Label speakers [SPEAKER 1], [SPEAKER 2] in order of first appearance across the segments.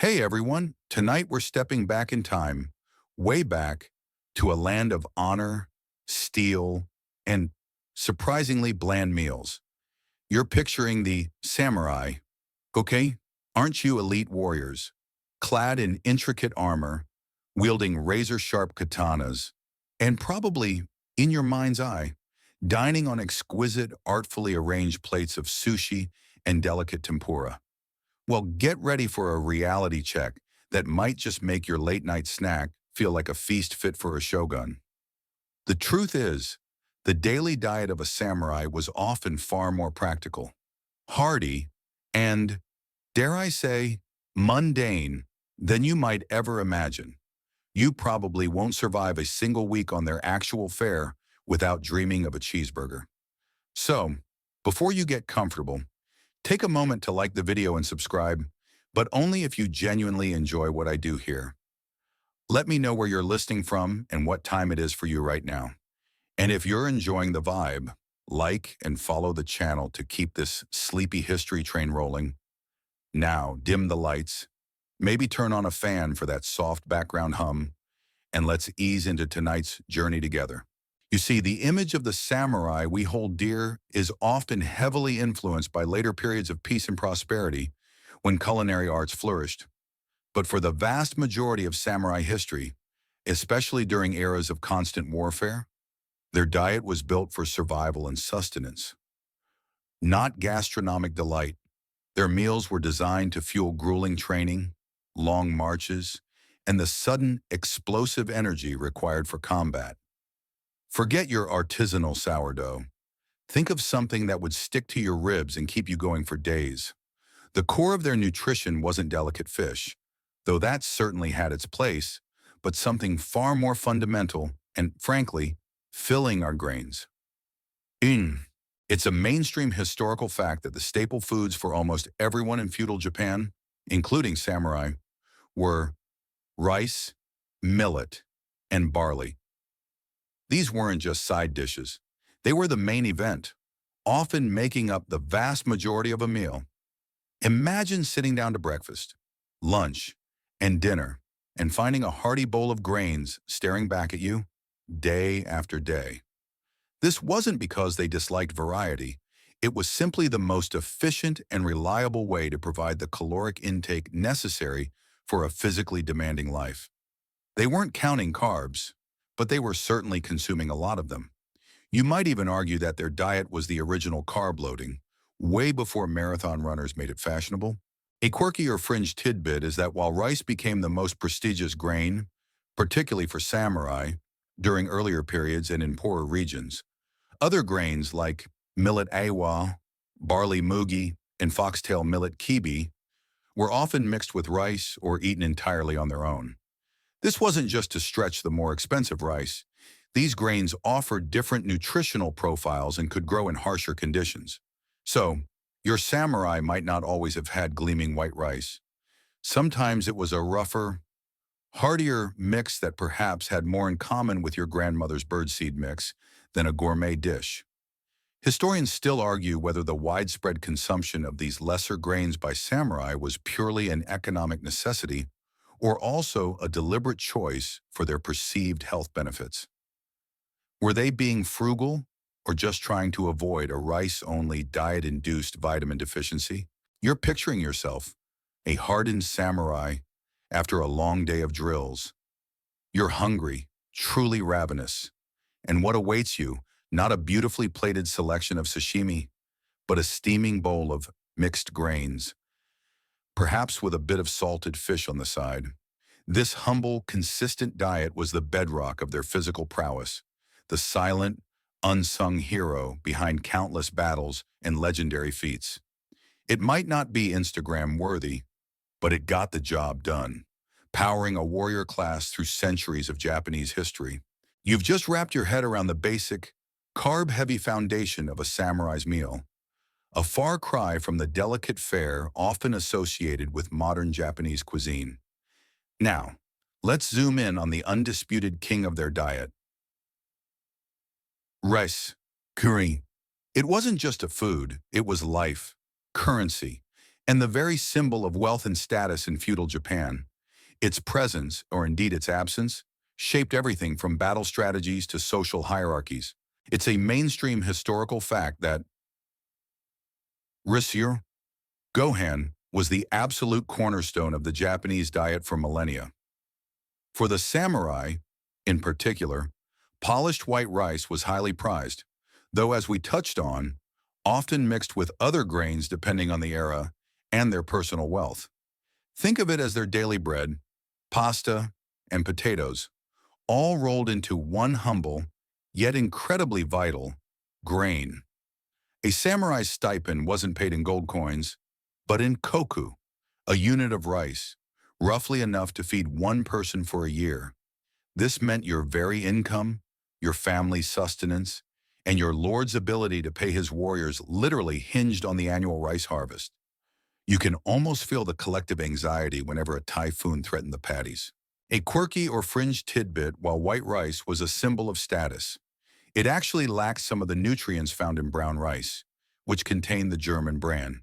[SPEAKER 1] Hey everyone, tonight we're stepping back in time, way back, to a land of honor, steel, and surprisingly bland meals. You're picturing the samurai, okay? Aren't you elite warriors, clad in intricate armor, wielding razor-sharp katanas, and probably, in your mind's eye, dining on exquisite, artfully arranged plates of sushi and delicate tempura? Well, get ready for a reality check that might just make your late-night snack feel like a feast fit for a shogun. The truth is, the daily diet of a samurai was often far more practical, hearty, and, dare I say, mundane than you might ever imagine. You probably won't survive a single week on their actual fare without dreaming of a cheeseburger. So, before you get comfortable, take a moment to like the video and subscribe, but only if you genuinely enjoy what I do here. Let me know where you're listening from and what time it is for you right now. And if you're enjoying the vibe, like and follow the channel to keep this sleepy history train rolling. Now, dim the lights, maybe turn on a fan for that soft background hum, and let's ease into tonight's journey together. You see, the image of the samurai we hold dear is often heavily influenced by later periods of peace and prosperity when culinary arts flourished. But for the vast majority of samurai history, especially during eras of constant warfare, their diet was built for survival and sustenance, not gastronomic delight. Their meals were designed to fuel grueling training, long marches, and the sudden, explosive energy required for combat. Forget your artisanal sourdough. Think of something that would stick to your ribs and keep you going for days. The core of their nutrition wasn't delicate fish, though that certainly had its place, but something far more fundamental and, frankly, filling our grains. In. It's a mainstream historical fact that the staple foods for almost everyone in feudal Japan, including samurai, were rice, millet, and barley. These weren't just side dishes. They were the main event, often making up the vast majority of a meal. Imagine sitting down to breakfast, lunch, and dinner, and finding a hearty bowl of grains staring back at you day after day. This wasn't because they disliked variety. It was simply the most efficient and reliable way to provide the caloric intake necessary for a physically demanding life. They weren't counting carbs, but they were certainly consuming a lot of them. You might even argue that their diet was the original carb loading, way before marathon runners made it fashionable. A quirky or fringe tidbit is that while rice became the most prestigious grain, particularly for samurai, during earlier periods and in poorer regions, other grains like millet awa, barley mugi, and foxtail millet kibi were often mixed with rice or eaten entirely on their own. This wasn't just to stretch the more expensive rice. These grains offered different nutritional profiles and could grow in harsher conditions. So, your samurai might not always have had gleaming white rice. Sometimes it was a rougher, heartier mix that perhaps had more in common with your grandmother's birdseed mix than a gourmet dish. Historians still argue whether the widespread consumption of these lesser grains by samurai was purely an economic necessity or also a deliberate choice for their perceived health benefits. Were they being frugal or just trying to avoid a rice-only diet-induced vitamin deficiency? You're picturing yourself, a hardened samurai, after a long day of drills. You're hungry, truly ravenous, and what awaits you, not a beautifully plated selection of sashimi, but a steaming bowl of mixed grains, perhaps with a bit of salted fish on the side. This humble, consistent diet was the bedrock of their physical prowess, the silent, unsung hero behind countless battles and legendary feats. It might not be Instagram-worthy, but it got the job done, powering a warrior class through centuries of Japanese history. You've just wrapped your head around the basic, carb-heavy foundation of a samurai's meal, a far cry from the delicate fare often associated with modern Japanese cuisine. Now, let's zoom in on the undisputed king of their diet. Rice, curry. It wasn't just a food, it was life, currency, and the very symbol of wealth and status in feudal Japan. Its presence, or indeed its absence, shaped everything from battle strategies to social hierarchies. It's a mainstream historical fact that Risur Gohan was the absolute cornerstone of the Japanese diet for millennia. For the samurai, in particular, polished white rice was highly prized, though as we touched on, often mixed with other grains depending on the era and their personal wealth. Think of it as their daily bread, pasta, and potatoes, all rolled into one humble, yet incredibly vital, grain. A samurai's stipend wasn't paid in gold coins, but in koku, a unit of rice, roughly enough to feed one person for a year. This meant your very income, your family's sustenance, and your lord's ability to pay his warriors literally hinged on the annual rice harvest. You can almost feel the collective anxiety whenever a typhoon threatened the paddies. A quirky or fringe tidbit, while white rice was a symbol of status, it actually lacked some of the nutrients found in brown rice, which contained the German bran.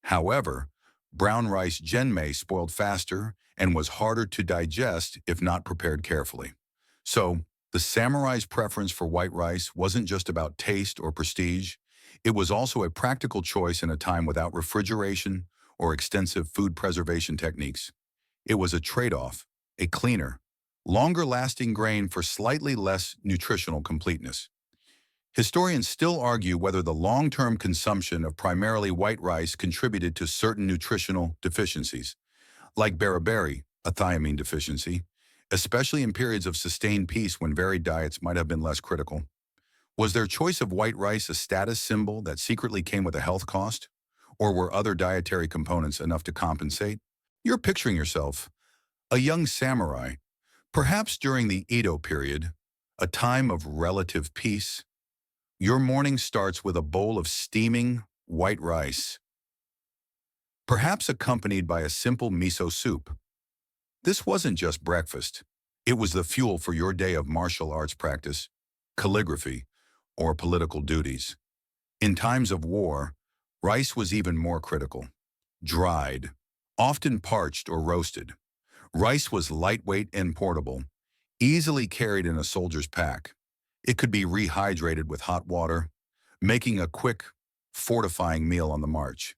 [SPEAKER 1] However, brown rice genmai spoiled faster and was harder to digest if not prepared carefully. So, the samurai's preference for white rice wasn't just about taste or prestige, it was also a practical choice in a time without refrigeration or extensive food preservation techniques. It was a trade-off, a cleaner, longer-lasting grain for slightly less nutritional completeness. Historians still argue whether the long-term consumption of primarily white rice contributed to certain nutritional deficiencies, like beriberi, a thiamine deficiency, especially in periods of sustained peace when varied diets might have been less critical. Was their choice of white rice a status symbol that secretly came with a health cost? Or were other dietary components enough to compensate? You're picturing yourself, a young samurai, perhaps during the Edo period, a time of relative peace. Your morning starts with a bowl of steaming white rice, perhaps accompanied by a simple miso soup. This wasn't just breakfast. It was the fuel for your day of martial arts practice, calligraphy, or political duties. In times of war, rice was even more critical. Dried, often parched or roasted. Rice was lightweight and portable, easily carried in a soldier's pack. It could be rehydrated with hot water, making a quick, fortifying meal on the march.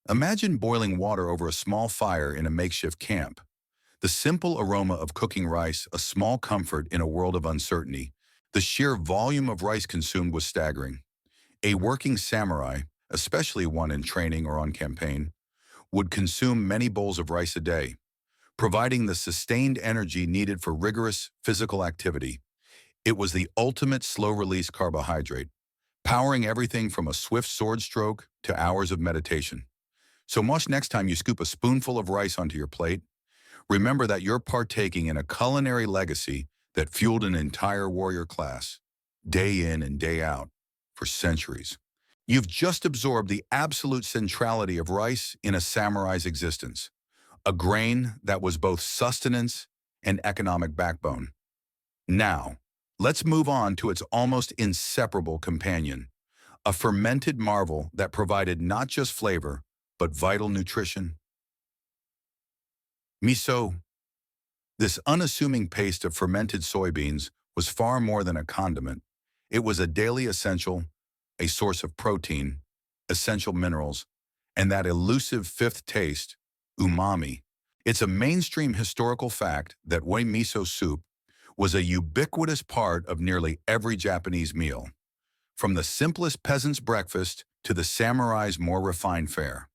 [SPEAKER 1] Imagine boiling water over a small fire in a makeshift camp. The simple aroma of cooking rice, a small comfort in a world of uncertainty. The sheer volume of rice consumed was staggering. A working samurai, especially one in training or on campaign, would consume many bowls of rice a day, providing the sustained energy needed for rigorous physical activity. It was the ultimate slow-release carbohydrate, powering everything from a swift sword stroke to hours of meditation. So much next time you scoop a spoonful of rice onto your plate, remember that you're partaking in a culinary legacy that fueled an entire warrior class, day in and day out, for centuries. You've just absorbed the absolute centrality of rice in a samurai's existence, a grain that was both sustenance and economic backbone. Now, let's move on to its almost inseparable companion, a fermented marvel that provided not just flavor, but vital nutrition. Miso. This unassuming paste of fermented soybeans was far more than a condiment. It was a daily essential, a source of protein, essential minerals, and that elusive fifth taste, umami. It's a mainstream historical fact that whey miso soup was a ubiquitous part of nearly every Japanese meal, from the simplest peasant's breakfast to the samurai's more refined fare.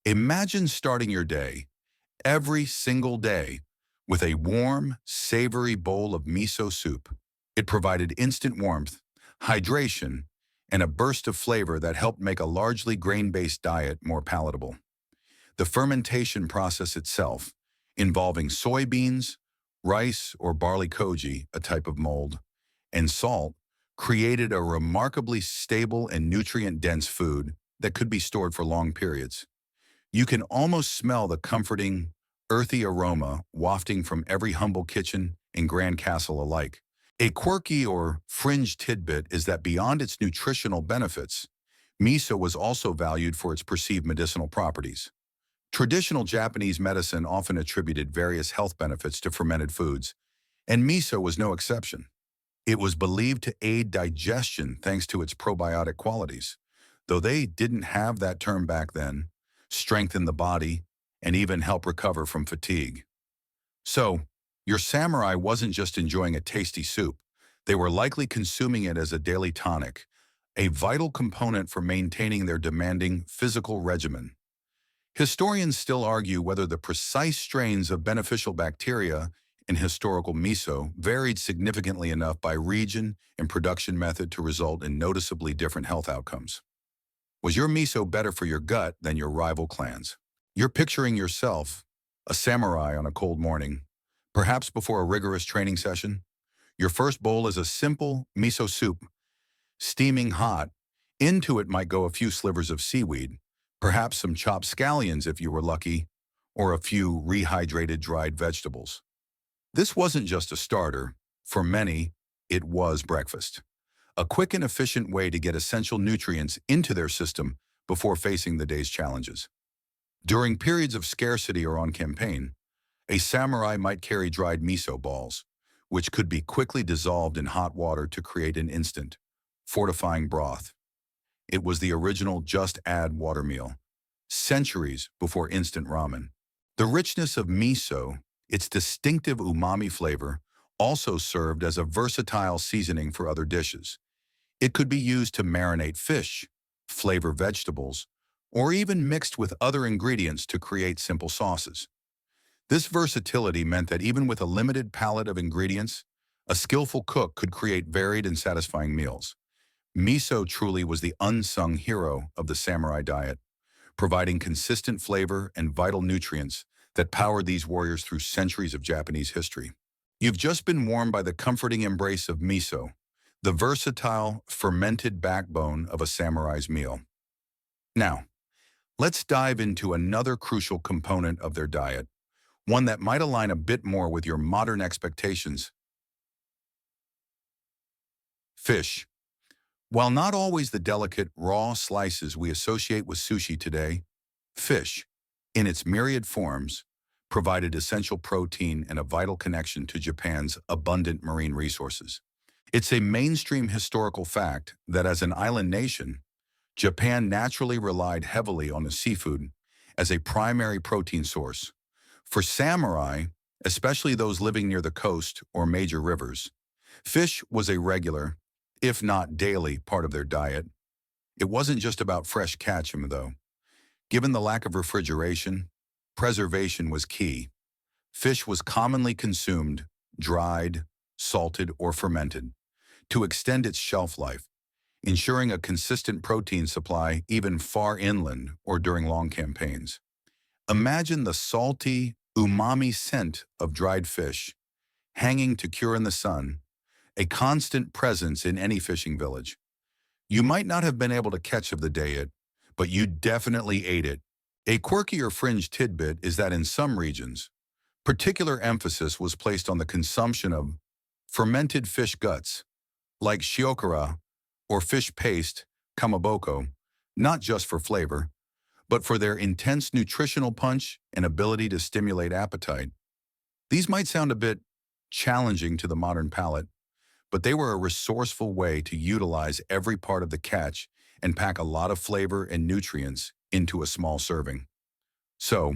[SPEAKER 1] Imagine starting your day, every single day, with a warm, savory bowl of miso soup. It provided instant warmth, hydration, and a burst of flavor that helped make a largely grain-based diet more palatable. The fermentation process itself, involving soybeans, rice or barley koji, a type of mold, and salt, created a remarkably stable and nutrient-dense food that could be stored for long periods. You can almost smell the comforting, earthy aroma wafting from every humble kitchen and grand castle alike. A quirky or fringe tidbit is that beyond its nutritional benefits, miso was also valued for its perceived medicinal properties. Traditional Japanese medicine often attributed various health benefits to fermented foods, and miso was no exception. It was believed to aid digestion thanks to its probiotic qualities, though they didn't have that term back then, strengthen the body, and even help recover from fatigue. So, your samurai wasn't just enjoying a tasty soup. They were likely consuming it as a daily tonic, a vital component for maintaining their demanding physical regimen. Historians still argue whether the precise strains of beneficial bacteria in historical miso varied significantly enough by region and production method to result in noticeably different health outcomes. Was your miso better for your gut than your rival clans? You're picturing yourself, a samurai on a cold morning, perhaps before a rigorous training session. Your first bowl is a simple miso soup, steaming hot. Into it might go a few slivers of seaweed, perhaps some chopped scallions if you were lucky, or a few rehydrated dried vegetables. This wasn't just a starter. For many, it was breakfast. A quick and efficient way to get essential nutrients into their system before facing the day's challenges. During periods of scarcity or on campaign, a samurai might carry dried miso balls, which could be quickly dissolved in hot water to create an instant, fortifying broth. It was the original just add water meal, centuries before instant ramen. The richness of miso, its distinctive umami flavor, also served as a versatile seasoning for other dishes. It could be used to marinate fish, flavor vegetables, or even mixed with other ingredients to create simple sauces. This versatility meant that even with a limited palette of ingredients, a skillful cook could create varied and satisfying meals. Miso truly was the unsung hero of the samurai diet, providing consistent flavor and vital nutrients that powered these warriors through centuries of Japanese history. You've just been warmed by the comforting embrace of miso, the versatile, fermented backbone of a samurai's meal. Now, let's dive into another crucial component of their diet, one that might align a bit more with your modern expectations: fish. While not always the delicate, raw slices we associate with sushi today, fish, in its myriad forms, provided essential protein and a vital connection to Japan's abundant marine resources. It's a mainstream historical fact that as an island nation, Japan naturally relied heavily on the seafood as a primary protein source. For samurai, especially those living near the coast or major rivers, fish was a regular, if not daily, part of their diet. It wasn't just about fresh catch, though. Given the lack of refrigeration, preservation was key. Fish was commonly consumed, dried, salted, or fermented to extend its shelf life, ensuring a consistent protein supply even far inland or during long campaigns. Imagine the salty, umami scent of dried fish, hanging to cure in the sun, a constant presence in any fishing village. You might not have been able to catch of the day it, but you definitely ate it. A quirky or fringe tidbit is that in some regions, particular emphasis was placed on the consumption of fermented fish guts, like shiokara or fish paste, kamaboko, not just for flavor, but for their intense nutritional punch and ability to stimulate appetite. These might sound a bit challenging to the modern palate, but they were a resourceful way to utilize every part of the catch and pack a lot of flavor and nutrients into a small serving. So,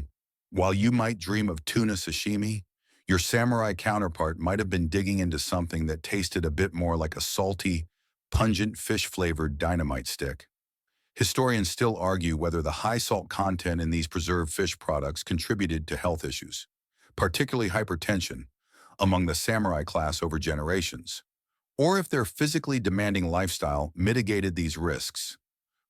[SPEAKER 1] while you might dream of tuna sashimi, your samurai counterpart might have been digging into something that tasted a bit more like a salty, pungent fish-flavored dynamite stick. Historians still argue whether the high salt content in these preserved fish products contributed to health issues, particularly hypertension, among the samurai class over generations, or if their physically demanding lifestyle mitigated these risks.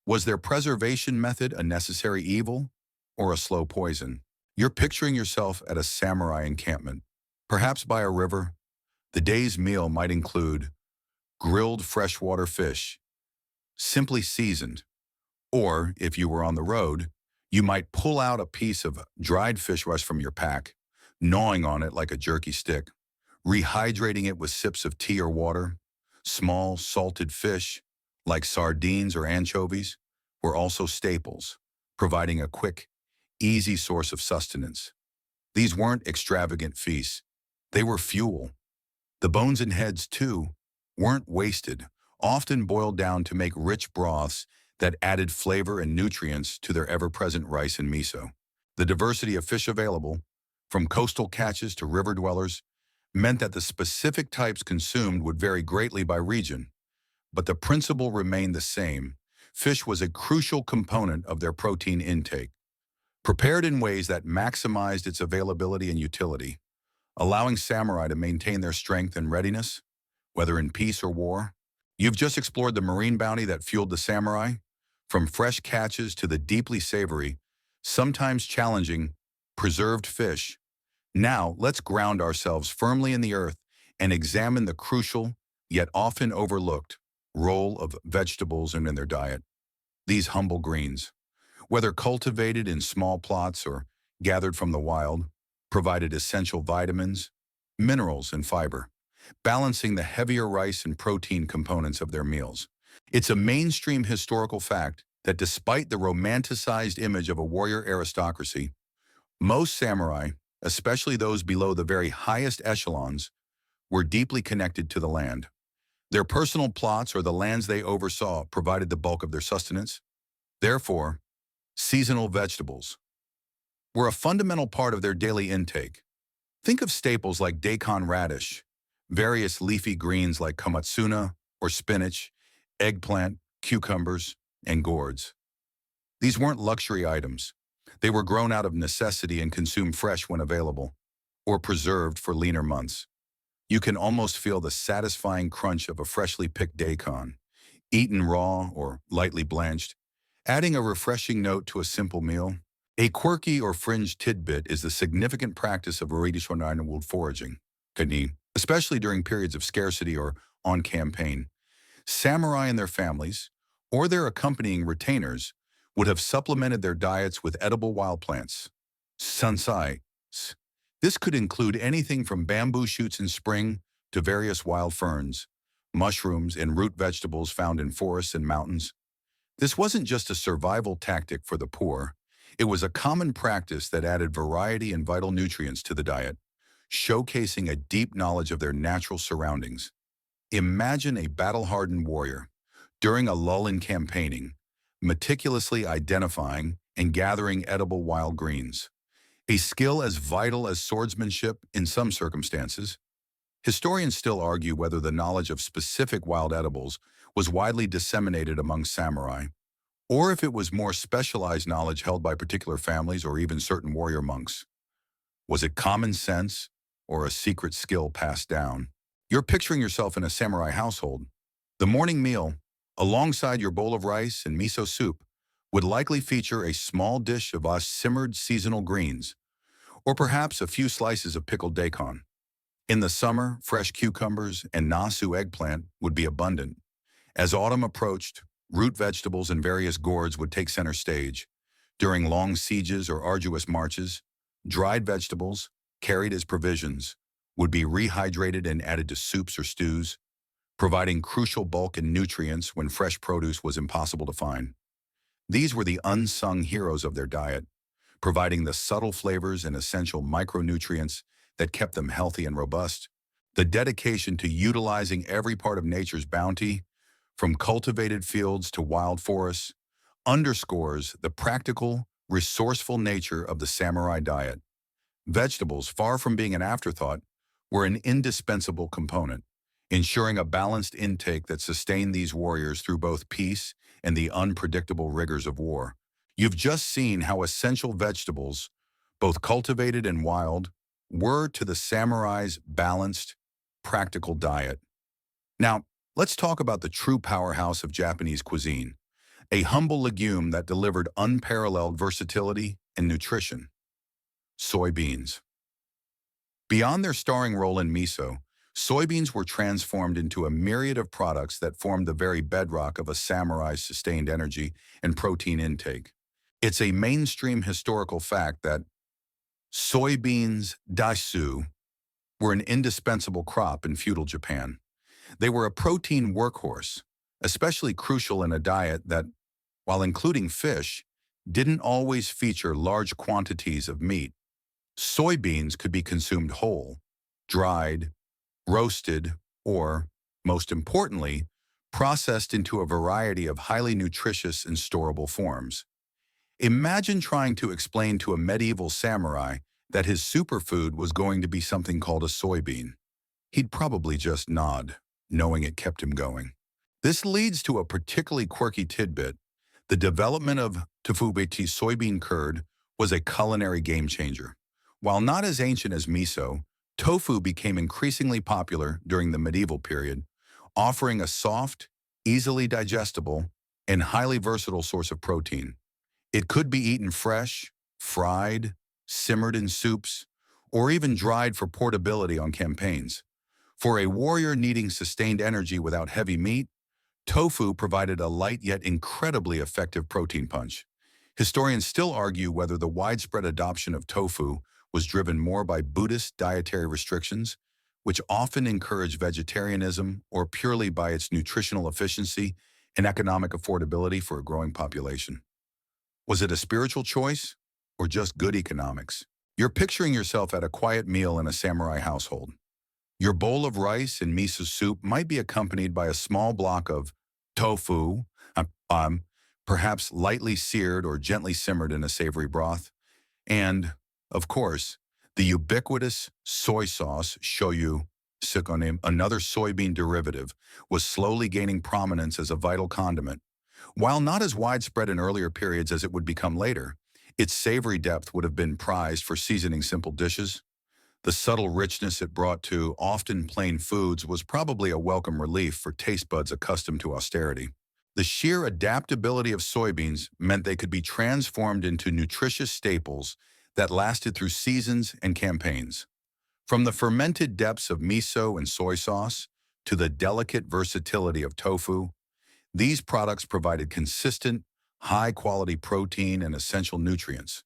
[SPEAKER 1] Was their preservation method a necessary evil or a slow poison? You're picturing yourself at a samurai encampment, perhaps by a river. The day's meal might include grilled freshwater fish, simply seasoned, or if you were on the road, you might pull out a piece of dried fish rush from your pack, gnawing on it like a jerky stick, rehydrating it with sips of tea or water. Small, salted fish, like sardines or anchovies, were also staples, providing a quick, easy source of sustenance. These weren't extravagant feasts. They were fuel. The bones and heads, too, weren't wasted, often boiled down to make rich broths that added flavor and nutrients to their ever-present rice and miso. The diversity of fish available, from coastal catches to river dwellers, meant that the specific types consumed would vary greatly by region, but the principle remained the same. Fish was a crucial component of their protein intake, prepared in ways that maximized its availability and utility, allowing samurai to maintain their strength and readiness, whether in peace or war. You've just explored the marine bounty that fueled the samurai, from fresh catches to the deeply savory, sometimes challenging, preserved fish. Now, let's ground ourselves firmly in the earth and examine the crucial, yet often overlooked, role of vegetables in their diet. These humble greens, whether cultivated in small plots or gathered from the wild, provided essential vitamins, minerals, and fiber, balancing the heavier rice and protein components of their meals. It's a mainstream historical fact that despite the romanticized image of a warrior aristocracy, most samurai, especially those below the very highest echelons, were deeply connected to the land. Their personal plots or the lands they oversaw provided the bulk of their sustenance. Therefore, seasonal vegetables were a fundamental part of their daily intake. Think of staples like daikon radish, various leafy greens like komatsuna or spinach, eggplant, cucumbers, and gourds. These weren't luxury items. They were grown out of necessity and consumed fresh when available, or preserved for leaner months. You can almost feel the satisfying crunch of a freshly picked daikon, eaten raw or lightly blanched, adding a refreshing note to a simple meal. A quirky or fringe tidbit is the significant practice of wood foraging, especially during periods of scarcity or on campaign. Samurai and their families, or their accompanying retainers, would have supplemented their diets with edible wild plants. Sansai. This could include anything from bamboo shoots in spring to various wild ferns, mushrooms, and root vegetables found in forests and mountains. This wasn't just a survival tactic for the poor. It was a common practice that added variety and vital nutrients to the diet, showcasing a deep knowledge of their natural surroundings. Imagine a battle-hardened warrior, during a lull in campaigning, meticulously identifying and gathering edible wild greens, a skill as vital as swordsmanship in some circumstances. Historians still argue whether the knowledge of specific wild edibles was widely disseminated among samurai, or if it was more specialized knowledge held by particular families or even certain warrior monks. Was it common sense or a secret skill passed down? You're picturing yourself in a samurai household. The morning meal, alongside your bowl of rice and miso soup, would likely feature a small dish of simmered seasonal greens, or perhaps a few slices of pickled daikon. In the summer, fresh cucumbers and nasu eggplant would be abundant. As autumn approached, root vegetables and various gourds would take center stage. During long sieges or arduous marches, dried vegetables, carried as provisions, would be rehydrated and added to soups or stews, providing crucial bulk and nutrients when fresh produce was impossible to find. These were the unsung heroes of their diet, providing the subtle flavors and essential micronutrients that kept them healthy and robust. The dedication to utilizing every part of nature's bounty, from cultivated fields to wild forests, underscores the practical, resourceful nature of the samurai diet. Vegetables, far from being an afterthought, were an indispensable component, ensuring a balanced intake that sustained these warriors through both peace and the unpredictable rigors of war. You've just seen how essential vegetables, both cultivated and wild, were to the samurai's balanced, practical diet. Now, let's talk about the true powerhouse of Japanese cuisine, a humble legume that delivered unparalleled versatility and nutrition: soybeans. Beyond their starring role in miso, soybeans were transformed into a myriad of products that formed the very bedrock of a samurai's sustained energy and protein intake. It's a mainstream historical fact that soybeans, daishu, were an indispensable crop in feudal Japan. They were a protein workhorse, especially crucial in a diet that, while including fish, didn't always feature large quantities of meat. Soybeans could be consumed whole, dried, roasted, or, most importantly, processed into a variety of highly nutritious and storable forms. Imagine trying to explain to a medieval samurai that his superfood was going to be something called a soybean. He'd probably just nod, knowing it kept him going. This leads to a particularly quirky tidbit. The development of tofubeti soybean curd was a culinary game changer. While not as ancient as miso, tofu became increasingly popular during the medieval period, offering a soft, easily digestible, and highly versatile source of protein. It could be eaten fresh, fried, simmered in soups, or even dried for portability on campaigns. For a warrior needing sustained energy without heavy meat, tofu provided a light yet incredibly effective protein punch. Historians still argue whether the widespread adoption of tofu was driven more by Buddhist dietary restrictions, which often encourage vegetarianism, or purely by its nutritional efficiency and economic affordability for a growing population. Was it a spiritual choice or just good economics? You're picturing yourself at a quiet meal in a samurai household. Your bowl of rice and miso soup might be accompanied by a small block of tofu, perhaps lightly seared or gently simmered in a savory broth, and, of course, the ubiquitous soy sauce, shoyu, sukkonim, another soybean derivative, was slowly gaining prominence as a vital condiment. While not as widespread in earlier periods as it would become later, its savory depth would have been prized for seasoning simple dishes. The subtle richness it brought to often plain foods was probably a welcome relief for taste buds accustomed to austerity. The sheer adaptability of soybeans meant they could be transformed into nutritious staples that lasted through seasons and campaigns. From the fermented depths of miso and soy sauce to the delicate versatility of tofu, these products provided consistent, high-quality protein and essential nutrients,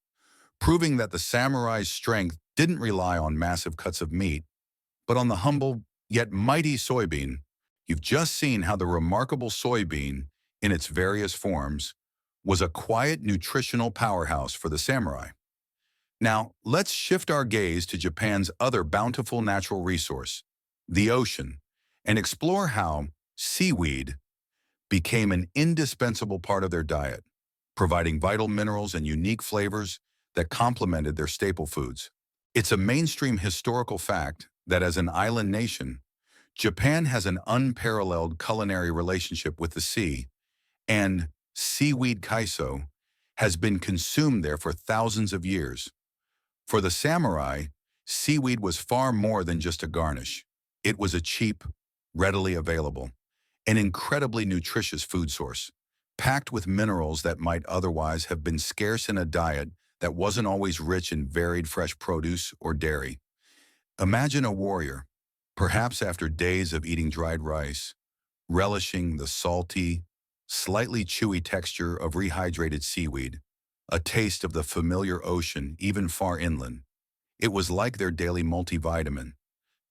[SPEAKER 1] proving that the samurai's strength didn't rely on massive cuts of meat, but on the humble yet mighty soybean. You've just seen how the remarkable soybean, in its various forms, was a quiet nutritional powerhouse for the samurai. Now, let's shift our gaze to Japan's other bountiful natural resource, the ocean, and explore how seaweed became an indispensable part of their diet, providing vital minerals and unique flavors that complemented their staple foods. It's a mainstream historical fact that as an island nation, Japan has an unparalleled culinary relationship with the sea, and seaweed kaiso has been consumed there for thousands of years. For the samurai, seaweed was far more than just a garnish. It was a cheap, readily available, and incredibly nutritious food source, packed with minerals that might otherwise have been scarce in a diet that wasn't always rich in varied fresh produce or dairy. Imagine a warrior, perhaps after days of eating dried rice, relishing the salty, slightly chewy texture of rehydrated seaweed, a taste of the familiar ocean even far inland. It was like their daily multivitamin,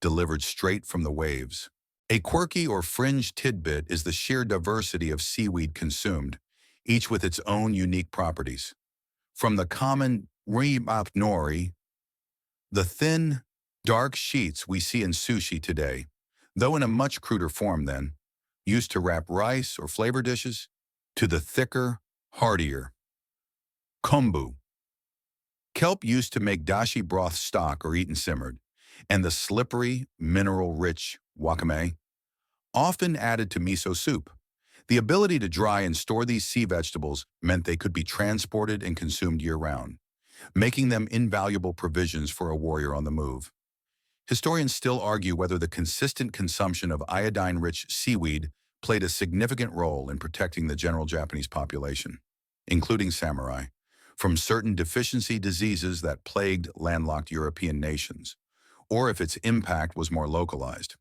[SPEAKER 1] delivered straight from the waves. A quirky or fringe tidbit is the sheer diversity of seaweed consumed, each with its own unique properties. From the common rimap nori, the thin, dark sheets we see in sushi today, though in a much cruder form then, used to wrap rice or flavor dishes, to the thicker, heartier kombu, kelp used to make dashi broth stock or eaten simmered, and the slippery, mineral-rich wakame, often added to miso soup. The ability to dry and store these sea vegetables meant they could be transported and consumed year-round, making them invaluable provisions for a warrior on the move. Historians still argue whether the consistent consumption of iodine-rich seaweed played a significant role in protecting the general Japanese population, including samurai, from certain deficiency diseases that plagued landlocked European nations, or if its impact was more localized.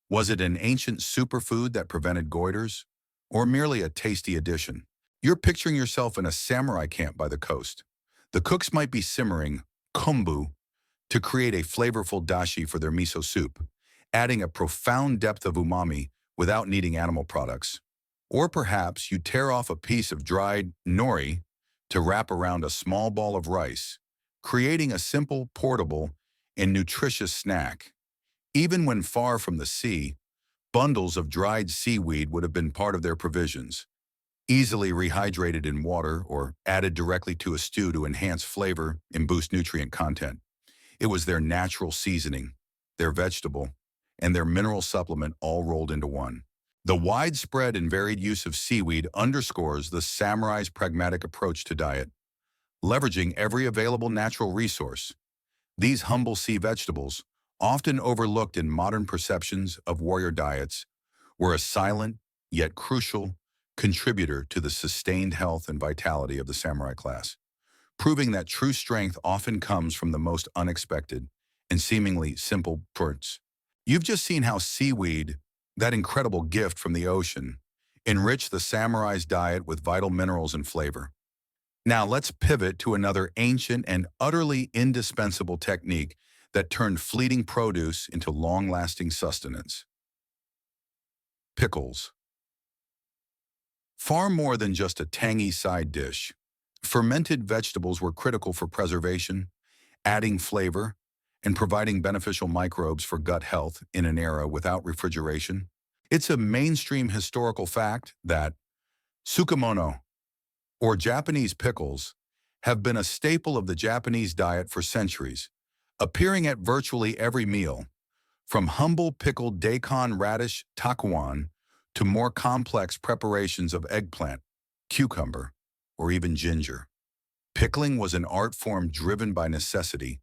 [SPEAKER 1] Was it an ancient superfood that prevented goiters, or merely a tasty addition? You're picturing yourself in a samurai camp by the coast. The cooks might be simmering kombu to create a flavorful dashi for their miso soup, adding a profound depth of umami without needing animal products. Or perhaps you tear off a piece of dried nori, to wrap around a small ball of rice, creating a simple, portable, and nutritious snack. Even when far from the sea, bundles of dried seaweed would have been part of their provisions, easily rehydrated in water or added directly to a stew to enhance flavor and boost nutrient content. It was their natural seasoning, their vegetable, and their mineral supplement all rolled into one. The widespread and varied use of seaweed underscores the samurai's pragmatic approach to diet, leveraging every available natural resource. These humble sea vegetables, often overlooked in modern perceptions of warrior diets, were a silent yet crucial contributor to the sustained health and vitality of the samurai class, proving that true strength often comes from the most unexpected and seemingly simple fruits. You've just seen how seaweed, that incredible gift from the ocean, enriched the samurai's diet with vital minerals and flavor. Now let's pivot to another ancient and utterly indispensable technique that turned fleeting produce into long-lasting sustenance. Pickles. Far more than just a tangy side dish, fermented vegetables were critical for preservation, adding flavor, and providing beneficial microbes for gut health in an era without refrigeration. It's a mainstream historical fact that tsukemono, or Japanese pickles, have been a staple of the Japanese diet for centuries, appearing at virtually every meal, from humble pickled daikon radish takuan to more complex preparations of eggplant, cucumber, or even ginger. Pickling was an art form driven by necessity,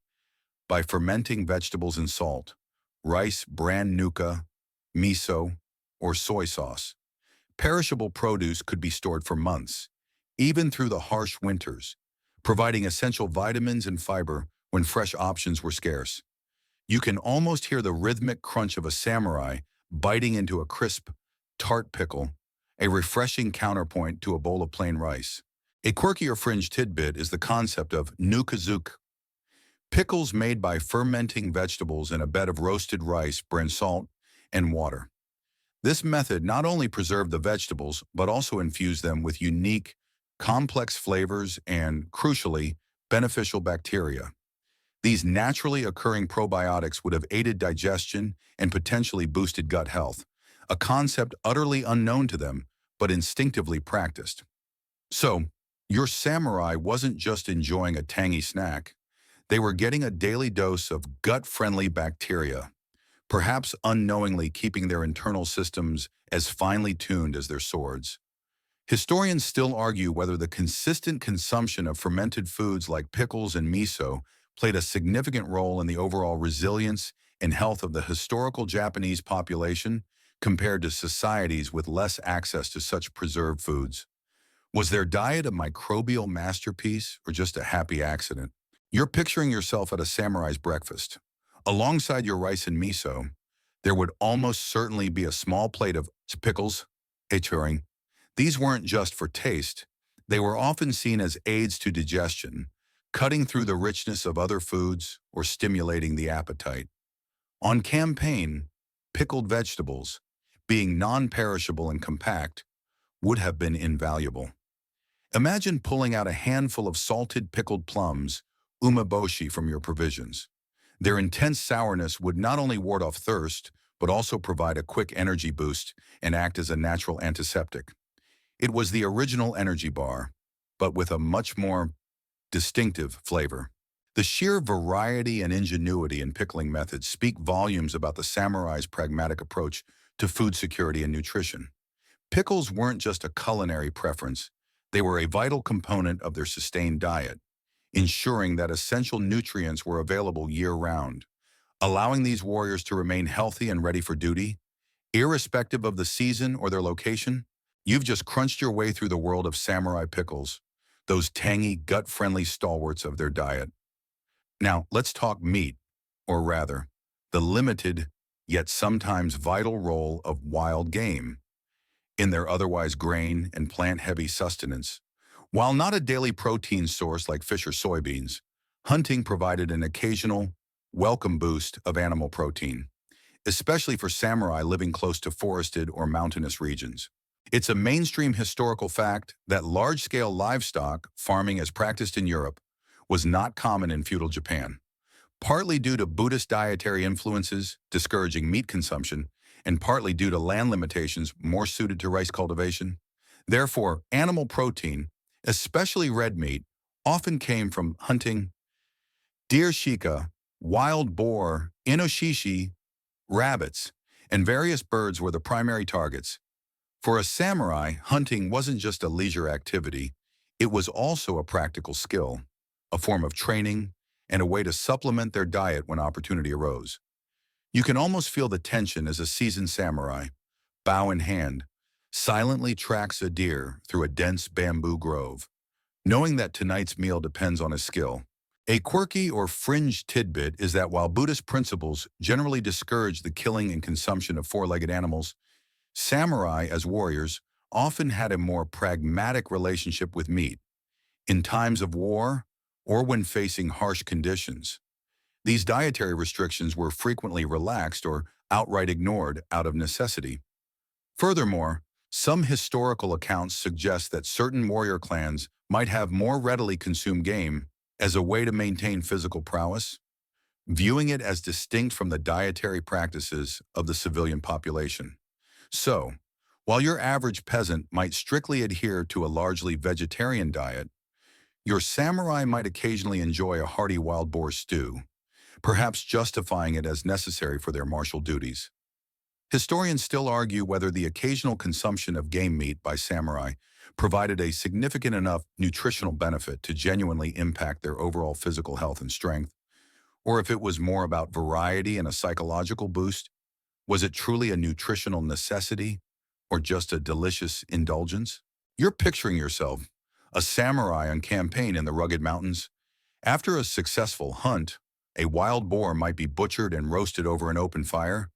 [SPEAKER 1] by fermenting vegetables in salt, rice bran nuka, miso, or soy sauce. Perishable produce could be stored for months, even through the harsh winters, providing essential vitamins and fiber when fresh options were scarce. You can almost hear the rhythmic crunch of a samurai biting into a crisp, tart pickle, a refreshing counterpoint to a bowl of plain rice. A quirky or fringe tidbit is the concept of nukazuke, pickles made by fermenting vegetables in a bed of roasted rice, bran salt, and water. This method not only preserved the vegetables, but also infused them with unique, complex flavors and, crucially, beneficial bacteria. These naturally occurring probiotics would have aided digestion and potentially boosted gut health, a concept utterly unknown to them, but instinctively practiced. So, your samurai wasn't just enjoying a tangy snack. They were getting a daily dose of gut-friendly bacteria, perhaps unknowingly keeping their internal systems as finely tuned as their swords. Historians still argue whether the consistent consumption of fermented foods like pickles and miso played a significant role in the overall resilience and health of the historical Japanese population compared to societies with less access to such preserved foods. Was their diet a microbial masterpiece or just a happy accident? You're picturing yourself at a samurai's breakfast. Alongside your rice and miso, there would almost certainly be a small plate of pickles, turing. These weren't just for taste. They were often seen as aids to digestion, cutting through the richness of other foods or stimulating the appetite. On campaign, pickled vegetables, being non-perishable and compact, would have been invaluable. Imagine pulling out a handful of salted pickled plums, umeboshi, from your provisions. Their intense sourness would not only ward off thirst, but also provide a quick energy boost and act as a natural antiseptic. It was the original energy bar, but with a much more distinctive flavor. The sheer variety and ingenuity in pickling methods speak volumes about the samurai's pragmatic approach to food security and nutrition. Pickles weren't just a culinary preference, they were a vital component of their sustained diet, ensuring that essential nutrients were available year-round, allowing these warriors to remain healthy and ready for duty, irrespective of the season or their location. You've just crunched your way through the world of samurai pickles, those tangy, gut-friendly stalwarts of their diet. Now, let's talk meat, or rather, the limited, yet sometimes vital role of wild game in their otherwise grain and plant-heavy sustenance. While not a daily protein source like fish or soybeans, hunting provided an occasional, welcome boost of animal protein, especially for samurai living close to forested or mountainous regions. It's a mainstream historical fact that large-scale livestock farming as practiced in Europe was not common in feudal Japan, partly due to Buddhist dietary influences discouraging meat consumption, and partly due to land limitations more suited to rice cultivation. Therefore, animal protein, especially red meat, often came from hunting. Deer shika, wild boar, inoshishi, rabbits, and various birds were the primary targets. For a samurai, hunting wasn't just a leisure activity, it was also a practical skill, a form of training, and a way to supplement their diet when opportunity arose. You can almost feel the tension as a seasoned samurai, bow in hand, silently tracks a deer through a dense bamboo grove, knowing that tonight's meal depends on his skill. A quirky or fringe tidbit is that while Buddhist principles generally discourage the killing and consumption of four-legged animals, samurai, as warriors, often had a more pragmatic relationship with meat. In times of war, or when facing harsh conditions, these dietary restrictions were frequently relaxed or outright ignored out of necessity. Furthermore, some historical accounts suggest that certain warrior clans might have more readily consumed game as a way to maintain physical prowess, viewing it as distinct from the dietary practices of the civilian population. So, while your average peasant might strictly adhere to a largely vegetarian diet, your samurai might occasionally enjoy a hearty wild boar stew, perhaps justifying it as necessary for their martial duties. Historians still argue whether the occasional consumption of game meat by samurai provided a significant enough nutritional benefit to genuinely impact their overall physical health and strength, or if it was more about variety and a psychological boost. Was it truly a nutritional necessity or just a delicious indulgence? You're picturing yourself, a samurai on campaign in the rugged mountains. After a successful hunt, a wild boar might be butchered and roasted over an open fire,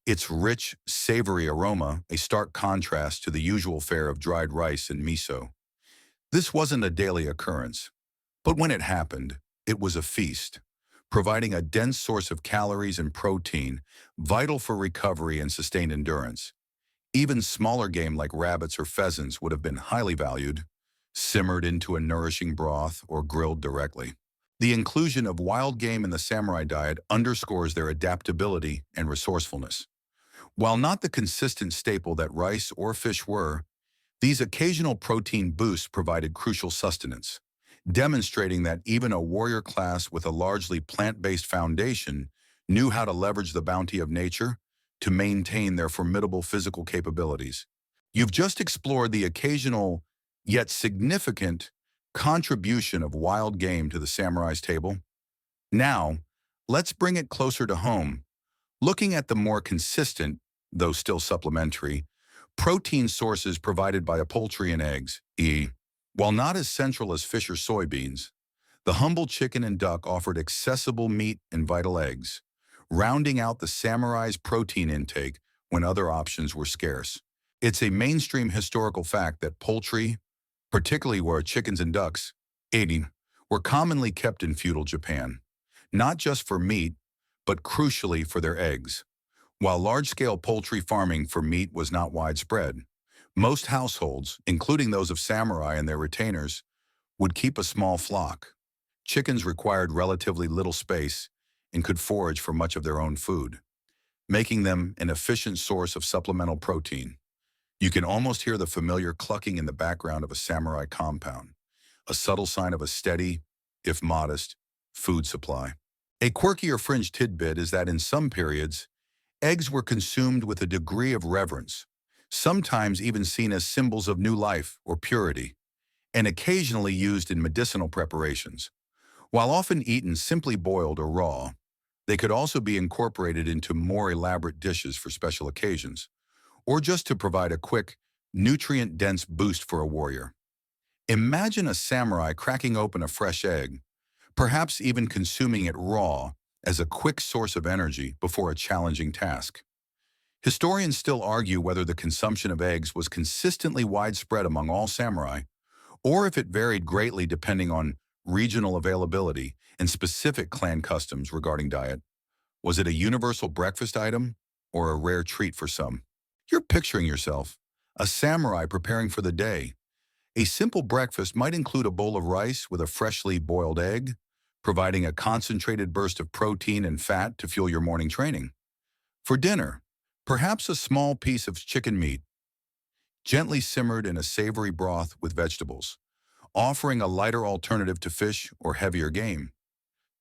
[SPEAKER 1] its rich, savory aroma a stark contrast to the usual fare of dried rice and miso. This wasn't a daily occurrence, but when it happened, it was a feast, providing a dense source of calories and protein, vital for recovery and sustained endurance. Even smaller game like rabbits or pheasants would have been highly valued, simmered into a nourishing broth or grilled directly. The inclusion of wild game in the samurai diet underscores their adaptability and resourcefulness. While not the consistent staple that rice or fish were, these occasional protein boosts provided crucial sustenance, demonstrating that even a warrior class with a largely plant-based foundation knew how to leverage the bounty of nature to maintain their formidable physical capabilities. You've just explored the occasional, yet significant, contribution of wild game to the samurai's table. Now, let's bring it closer to home, looking at the more consistent, though still supplementary, protein sources provided by poultry and eggs. While not as central as fish or soybeans, the humble chicken and duck offered accessible meat and vital eggs, rounding out the samurai's protein intake when other options were scarce. It's a mainstream historical fact that poultry, particularly where chickens and ducks, eating, were commonly kept in feudal Japan, not just for meat, but crucially for their eggs. While large-scale poultry farming for meat was not widespread, most households, including those of samurai and their retainers, would keep a small flock. Chickens required relatively little space and could forage for much of their own food, making them an efficient source of supplemental protein. You can almost hear the familiar clucking in the background of a samurai compound, a subtle sign of a steady, if modest, food supply. A quirky or fringe tidbit is that in some periods, eggs were consumed with a degree of reverence, sometimes even seen as symbols of new life or purity, and occasionally used in medicinal preparations. While often eaten simply boiled or raw, they could also be incorporated into more elaborate dishes for special occasions, or just to provide a quick, nutrient-dense boost for a warrior. Imagine a samurai cracking open a fresh egg, perhaps even consuming it raw as a quick source of energy before a challenging task. Historians still argue whether the consumption of eggs was consistently widespread among all samurai, or if it varied greatly depending on regional availability and specific clan customs regarding diet. Was it a universal breakfast item or a rare treat for some? You're picturing yourself, A samurai preparing for the day. A simple breakfast might include a bowl of rice with a freshly boiled egg, providing a concentrated burst of protein and fat to fuel your morning training. For dinner, perhaps a small piece of chicken meat, gently simmered in a savory broth with vegetables, offering a lighter alternative to fish or heavier game.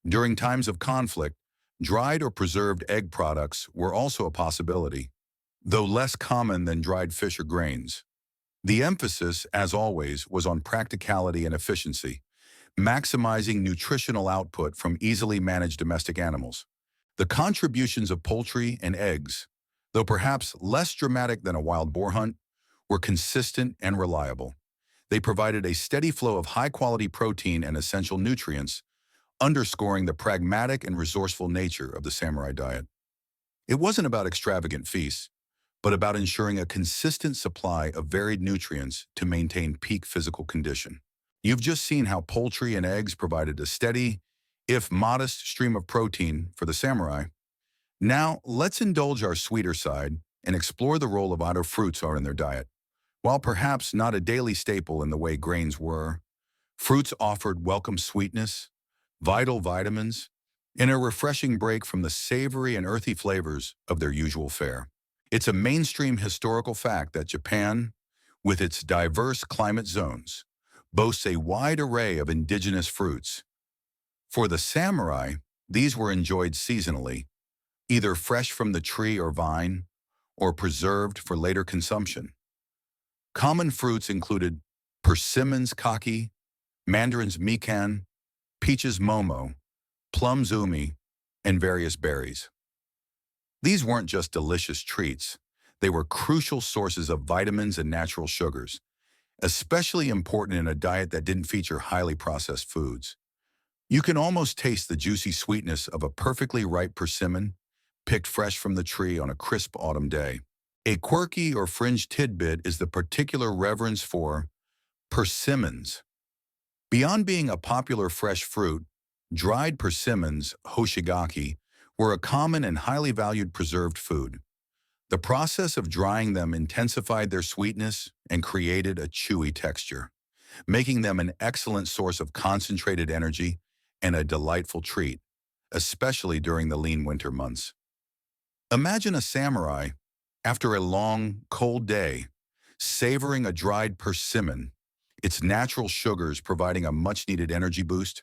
[SPEAKER 1] During times of conflict, dried or preserved egg products were also a possibility, though less common than dried fish or grains. The emphasis, as always, was on practicality and efficiency, maximizing nutritional output from easily managed domestic animals. The contributions of poultry and eggs, though perhaps less dramatic than a wild boar hunt, were consistent and reliable. They provided a steady flow of high-quality protein and essential nutrients, underscoring the pragmatic and resourceful nature of the samurai diet. It wasn't about extravagant feasts, but about ensuring a consistent supply of varied nutrients to maintain peak physical condition. You've just seen how poultry and eggs provided a steady, if modest, stream of protein for the samurai. Now, let's indulge our sweeter side and explore the role of other fruits are in their diet. While perhaps not a daily staple in the way grains were, fruits offered welcome sweetness, vital vitamins, and a refreshing break from the savory and earthy flavors of their usual fare. It's a mainstream historical fact that Japan, with its diverse climate zones, boasts a wide array of indigenous fruits. For the samurai, these were enjoyed seasonally, either fresh from the tree or vine, or preserved for later consumption. Common fruits included persimmons kaki, mandarins mikan, peaches momo, plums umi, and various berries. These weren't just delicious treats, they were crucial sources of vitamins and natural sugars, especially important in a diet that didn't feature highly processed foods. You can almost taste the juicy sweetness of a perfectly ripe persimmon, picked fresh from the tree on a crisp autumn day. A quirky or fringe tidbit is the particular reverence for persimmons. Beyond being a popular fresh fruit, dried persimmons, hoshigaki, were a common and highly valued preserved food. The process of drying them intensified their sweetness and created a chewy texture, making them an excellent source of concentrated energy and a delightful treat, especially during the lean winter months. Imagine a samurai, after a long, cold day, savoring a dried persimmon, its natural sugars providing a much-needed energy boost.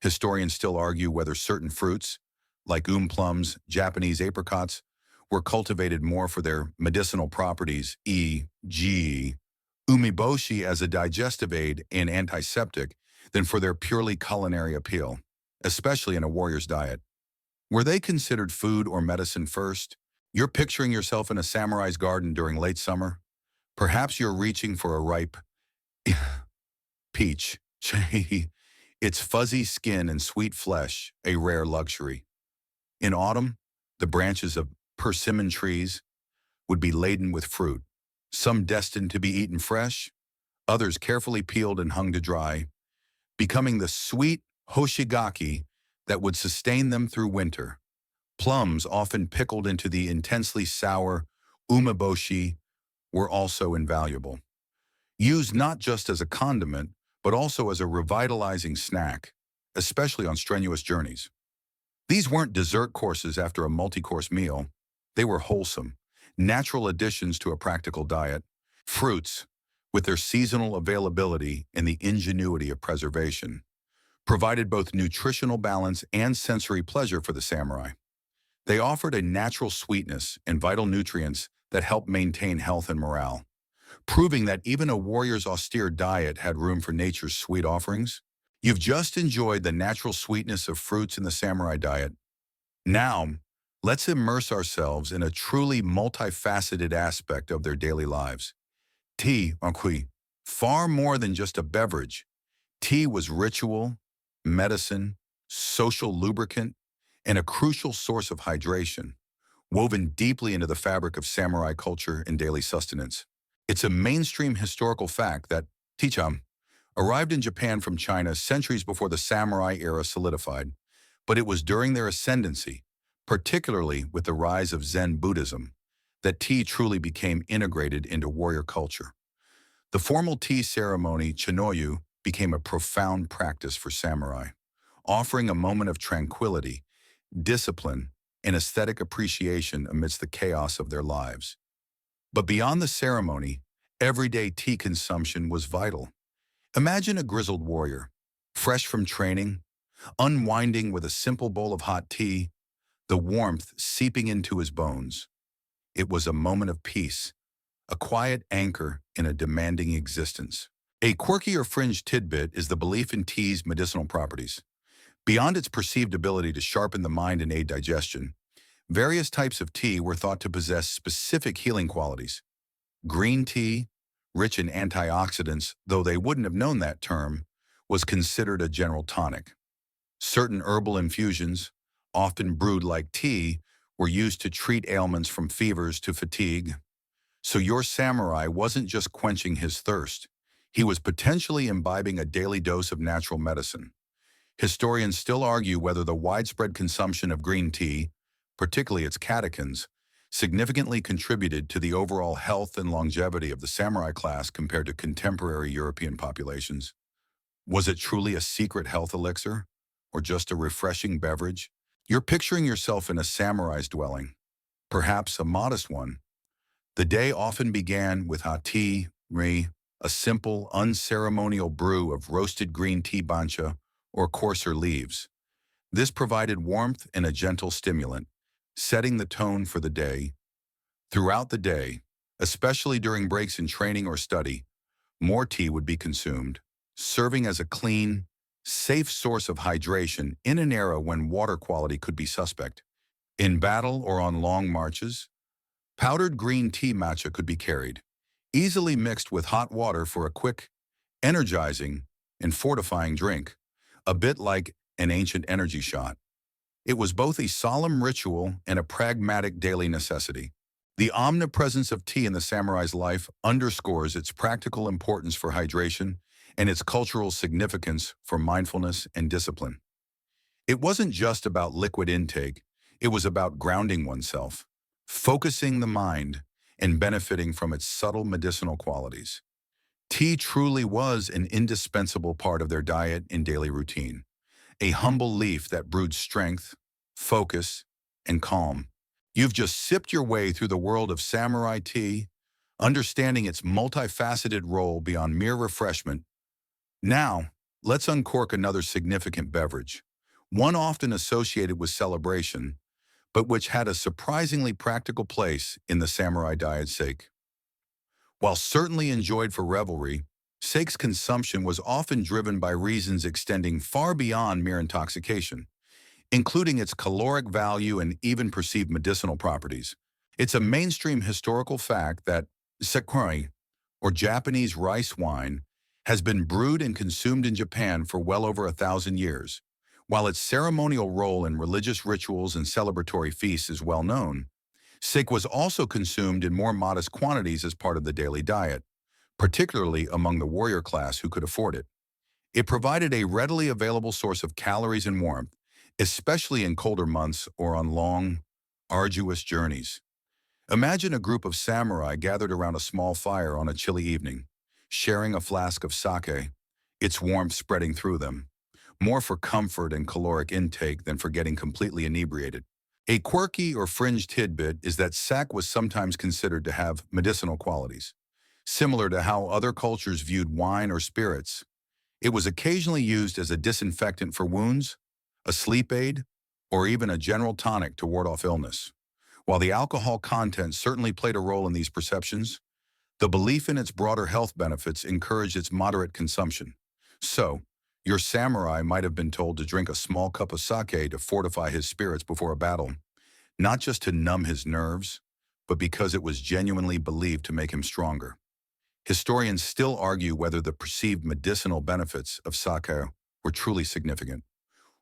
[SPEAKER 1] Historians still argue whether certain fruits, like plums, Japanese apricots, were cultivated more for their medicinal properties, e.g., umeboshi as a digestive aid and antiseptic, than for their purely culinary appeal, especially in a warrior's diet. Were they considered food or medicine first? You're picturing yourself in a samurai's garden during late summer. Perhaps you're reaching for a ripe peach. Its fuzzy skin and sweet flesh, a rare luxury. In autumn, the branches of persimmon trees would be laden with fruit, some destined to be eaten fresh, others carefully peeled and hung to dry, becoming the sweet hoshigaki that would sustain them through winter. Plums, often pickled into the intensely sour umeboshi, were also invaluable. Used not just as a condiment, but also as a revitalizing snack, especially on strenuous journeys. These weren't dessert courses after a multi-course meal. They were wholesome, natural additions to a practical diet. Fruits, with their seasonal availability and the ingenuity of preservation, provided both nutritional balance and sensory pleasure for the samurai. They offered a natural sweetness and vital nutrients that helped maintain health and morale, proving that even a warrior's austere diet had room for nature's sweet offerings. You've just enjoyed the natural sweetness of fruits in the samurai diet. Now, let's immerse ourselves in a truly multifaceted aspect of their daily lives. Tea, far more than just a beverage. Tea was ritual, medicine, social lubricant, and a crucial source of hydration, woven deeply into the fabric of samurai culture and daily sustenance. It's a mainstream historical fact that tea arrived in Japan from China centuries before the samurai era solidified, but it was during their ascendancy, particularly with the rise of Zen Buddhism, that tea truly became integrated into warrior culture. The formal tea ceremony, chinoyu, became a profound practice for samurai, offering a moment of tranquility, discipline, and aesthetic appreciation amidst the chaos of their lives. But beyond the ceremony, everyday tea consumption was vital. Imagine a grizzled warrior, fresh from training, unwinding with a simple bowl of hot tea, the warmth seeping into his bones. It was a moment of peace, a quiet anchor in a demanding existence. A quirky or fringe tidbit is the belief in tea's medicinal properties. Beyond its perceived ability to sharpen the mind and aid digestion, various types of tea were thought to possess specific healing qualities. Green tea, rich in antioxidants, though they wouldn't have known that term, was considered a general tonic. Certain herbal infusions, often brewed like tea, were used to treat ailments from fevers to fatigue. So your samurai wasn't just quenching his thirst. He was potentially imbibing a daily dose of natural medicine. Historians still argue whether the widespread consumption of green tea, particularly its catechins, significantly contributed to the overall health and longevity of the samurai class compared to contemporary European populations. Was it truly a secret health elixir, or just a refreshing beverage? You're picturing yourself in a samurai's dwelling, perhaps a modest one. The day often began with hati, ri, a simple, unceremonial brew of roasted green tea bancha or coarser leaves. This provided warmth and a gentle stimulant, setting the tone for the day. Throughout the day, especially during breaks in training or study, more tea would be consumed, serving as a clean, safe source of hydration in an era when water quality could be suspect. In battle or on long marches, powdered green tea matcha could be carried, easily mixed with hot water for a quick, energizing, and fortifying drink, a bit like an ancient energy shot. It was both a solemn ritual and a pragmatic daily necessity. The omnipresence of tea in the samurai's life underscores its practical importance for hydration and its cultural significance for mindfulness and discipline. It wasn't just about liquid intake, it was about grounding oneself, focusing the mind, and benefiting from its subtle medicinal qualities. Tea truly was an indispensable part of their diet and daily routine, a humble leaf that brewed strength, focus, and calm. You've just sipped your way through the world of samurai tea, understanding its multifaceted role beyond mere refreshment. Now, let's uncork another significant beverage, one often associated with celebration, but which had a surprisingly practical place in the samurai diet sake. While certainly enjoyed for revelry, sake's consumption was often driven by reasons extending far beyond mere intoxication, including its caloric value and even perceived medicinal properties. It's a mainstream historical fact that sakura, or Japanese rice wine, has been brewed and consumed in Japan for well over 1,000 years. While its ceremonial role in religious rituals and celebratory feasts is well known, sake was also consumed in more modest quantities as part of the daily diet, particularly among the warrior class who could afford it. It provided a readily available source of calories and warmth, especially in colder months or on long, arduous journeys. Imagine a group of samurai gathered around a small fire on a chilly evening, sharing a flask of sake, its warmth spreading through them, more for comfort and caloric intake than for getting completely inebriated. A quirky or fringe tidbit is that sake was sometimes considered to have medicinal qualities. Similar to how other cultures viewed wine or spirits, it was occasionally used as a disinfectant for wounds, a sleep aid, or even a general tonic to ward off illness. While the alcohol content certainly played a role in these perceptions, the belief in its broader health benefits encouraged its moderate consumption. So, your samurai might have been told to drink a small cup of sake to fortify his spirits before a battle, not just to numb his nerves, but because it was genuinely believed to make him stronger. Historians still argue whether the perceived medicinal benefits of sake were truly significant,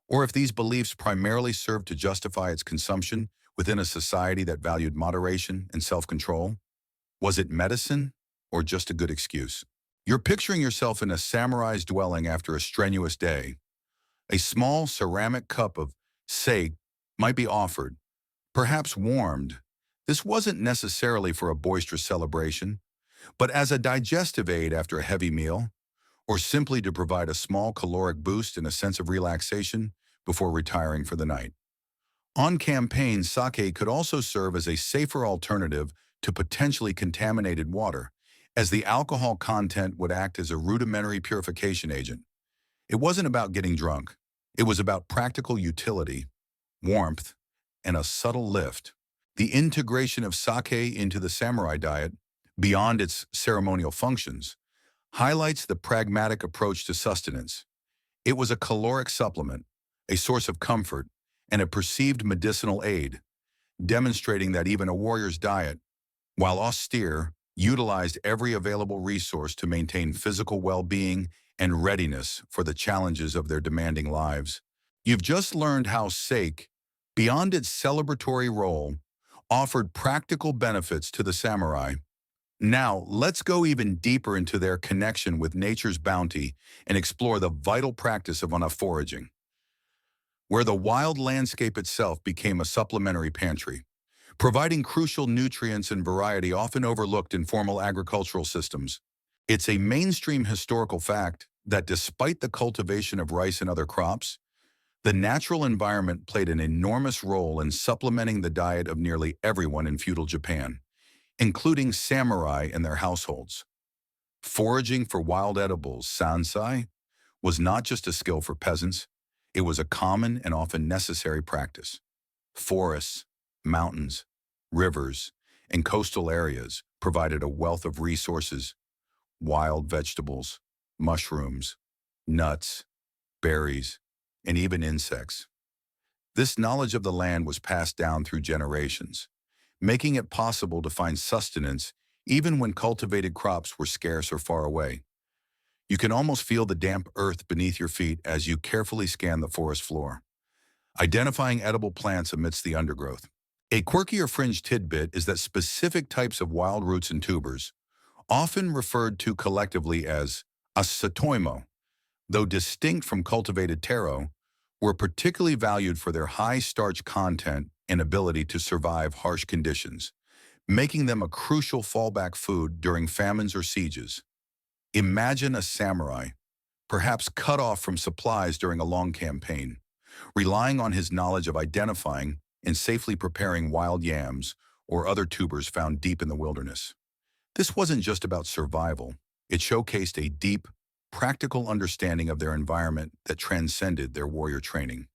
[SPEAKER 1] or if these beliefs primarily served to justify its consumption within a society that valued moderation and self-control. Was it medicine, or just a good excuse? You're picturing yourself in a samurai's dwelling after a strenuous day. A small ceramic cup of sake might be offered, perhaps warmed. This wasn't necessarily for a boisterous celebration, but as a digestive aid after a heavy meal, or simply to provide a small caloric boost and a sense of relaxation before retiring for the night. On campaign, sake could also serve as a safer alternative to potentially contaminated water, as the alcohol content would act as a rudimentary purification agent. It wasn't about getting drunk. It was about practical utility, warmth, and a subtle lift. The integration of sake into the samurai diet, beyond its ceremonial functions, highlights the pragmatic approach to sustenance. It was a caloric supplement, a source of comfort, and a perceived medicinal aid, demonstrating that even a warrior's diet, while austere, utilized every available resource to maintain physical well-being and readiness for the challenges of their demanding lives. You've just learned how sake, beyond its celebratory role, offered practical benefits to the samurai. Now, let's go even deeper into their connection with nature's bounty and explore the vital practice of foraging, where the wild landscape itself became a supplementary pantry, providing crucial nutrients and variety often overlooked in formal agricultural systems. It's a mainstream historical fact that despite the cultivation of rice and other crops, the natural environment played an enormous role in supplementing the diet of nearly everyone in feudal Japan, including samurai and their households. Foraging for wild edibles, sansai, was not just a skill for peasants, it was a common and often necessary practice. Forests, mountains, rivers, and coastal areas provided a wealth of resources: wild vegetables, mushrooms, nuts, berries, and even insects. This knowledge of the land was passed down through generations, making it possible to find sustenance even when cultivated crops were scarce or far away. You can almost feel the damp earth beneath your feet as you carefully scan the forest floor, identifying edible plants amidst the undergrowth. A quirky or fringe tidbit is that specific types of wild roots and tubers, often referred to collectively as asatoimo, though distinct from cultivated taro, were particularly valued for their high starch content and ability to survive harsh conditions, making them a crucial fallback food during famines or sieges. Imagine a samurai, perhaps cut off from supplies during a long campaign, relying on his knowledge of identifying and safely preparing wild yams or other tubers found deep in the wilderness. This wasn't just about survival. It showcased a deep, practical understanding of their environment that transcended their warrior training.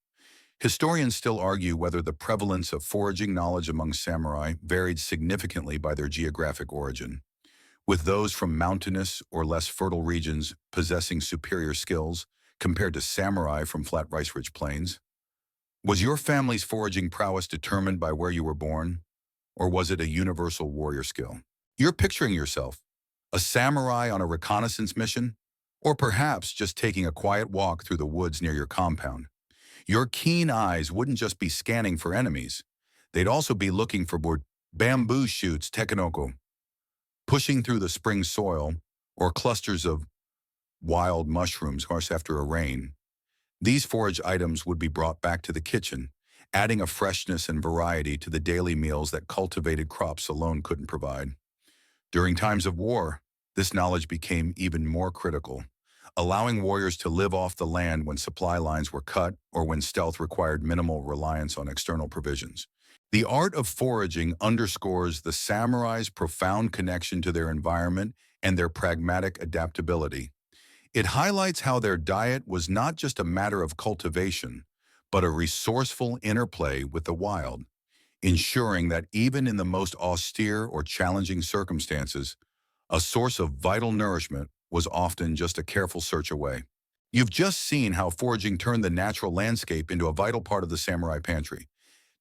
[SPEAKER 1] Historians still argue whether the prevalence of foraging knowledge among samurai varied significantly by their geographic origin, with those from mountainous or less fertile regions possessing superior skills compared to samurai from flat rice-rich plains. Was your family's foraging prowess determined by where you were born, or was it a universal warrior skill? You're picturing yourself, a samurai on a reconnaissance mission, or perhaps just taking a quiet walk through the woods near your compound. Your keen eyes wouldn't just be scanning for enemies. They'd also be looking for bamboo shoots, tekanoko, pushing through the spring soil, or clusters of wild mushrooms harsh after a rain. These forage items would be brought back to the kitchen, adding a freshness and variety to the daily meals that cultivated crops alone couldn't provide. During times of war, this knowledge became even more critical, allowing warriors to live off the land when supply lines were cut or when stealth required minimal reliance on external provisions. The art of foraging underscores the samurai's profound connection to their environment and their pragmatic adaptability. It highlights how their diet was not just a matter of cultivation, but a resourceful interplay with the wild, ensuring that even in the most austere or challenging circumstances, a source of vital nourishment was often just a careful search away. You've just seen how foraging turned the natural landscape into a vital part of the samurai pantry.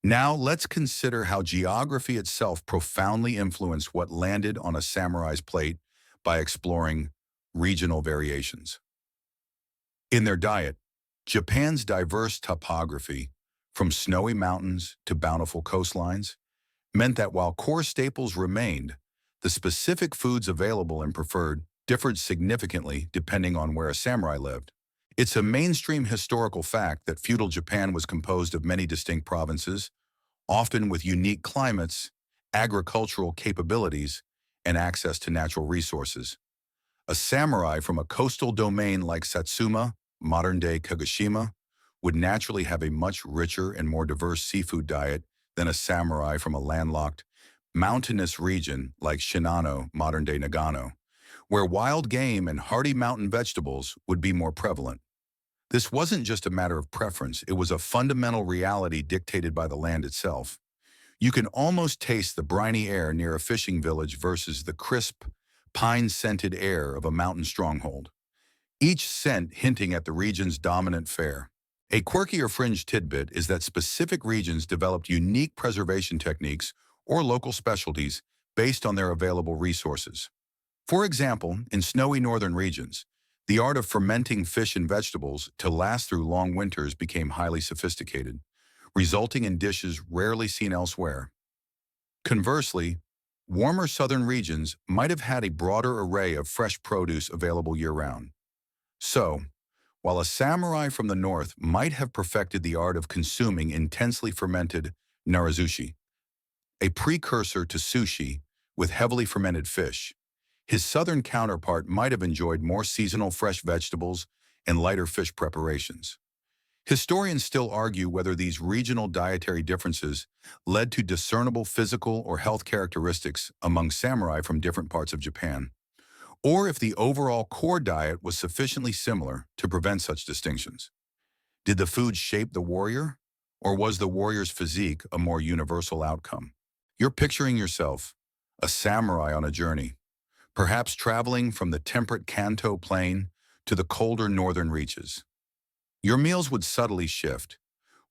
[SPEAKER 1] Now let's consider how geography itself profoundly influenced what landed on a samurai's plate by exploring regional variations. In their diet, Japan's diverse topography, from snowy mountains to bountiful coastlines, meant that while core staples remained, the specific foods available and preferred differed significantly depending on where a samurai lived. It's a mainstream historical fact that feudal Japan was composed of many distinct provinces, often with unique climates, agricultural capabilities, and access to natural resources. A samurai from a coastal domain like Satsuma, modern-day Kagoshima, would naturally have a much richer and more diverse seafood diet than a samurai from a landlocked, mountainous region like Shinano, modern-day Nagano, where wild game and hardy mountain vegetables would be more prevalent. This wasn't just a matter of preference, it was a fundamental reality dictated by the land itself. You can almost taste the briny air near a fishing village versus the crisp, pine-scented air of a mountain stronghold, each scent hinting at the region's dominant fare. A quirky or fringe tidbit is that specific regions developed unique preservation techniques or local specialties based on their available resources. For example, in snowy northern regions, the art of fermenting fish and vegetables to last through long winters became highly sophisticated, resulting in dishes rarely seen elsewhere. Conversely, warmer southern regions might have had a broader array of fresh produce available year-round. So, while a samurai from the north might have perfected the art of consuming intensely fermented narazushi, a precursor to sushi with heavily fermented fish, his southern counterpart might have enjoyed more seasonal fresh vegetables and lighter fish preparations. Historians still argue whether these regional dietary differences led to discernible physical or health characteristics among samurai from different parts of Japan, or if the overall core diet was sufficiently similar to prevent such distinctions. Did the food shape the warrior, or was the warrior's physique a more universal outcome? You're picturing yourself, a samurai on a journey, perhaps traveling from the temperate Kanto plain to the colder northern reaches. Your meals would subtly shift.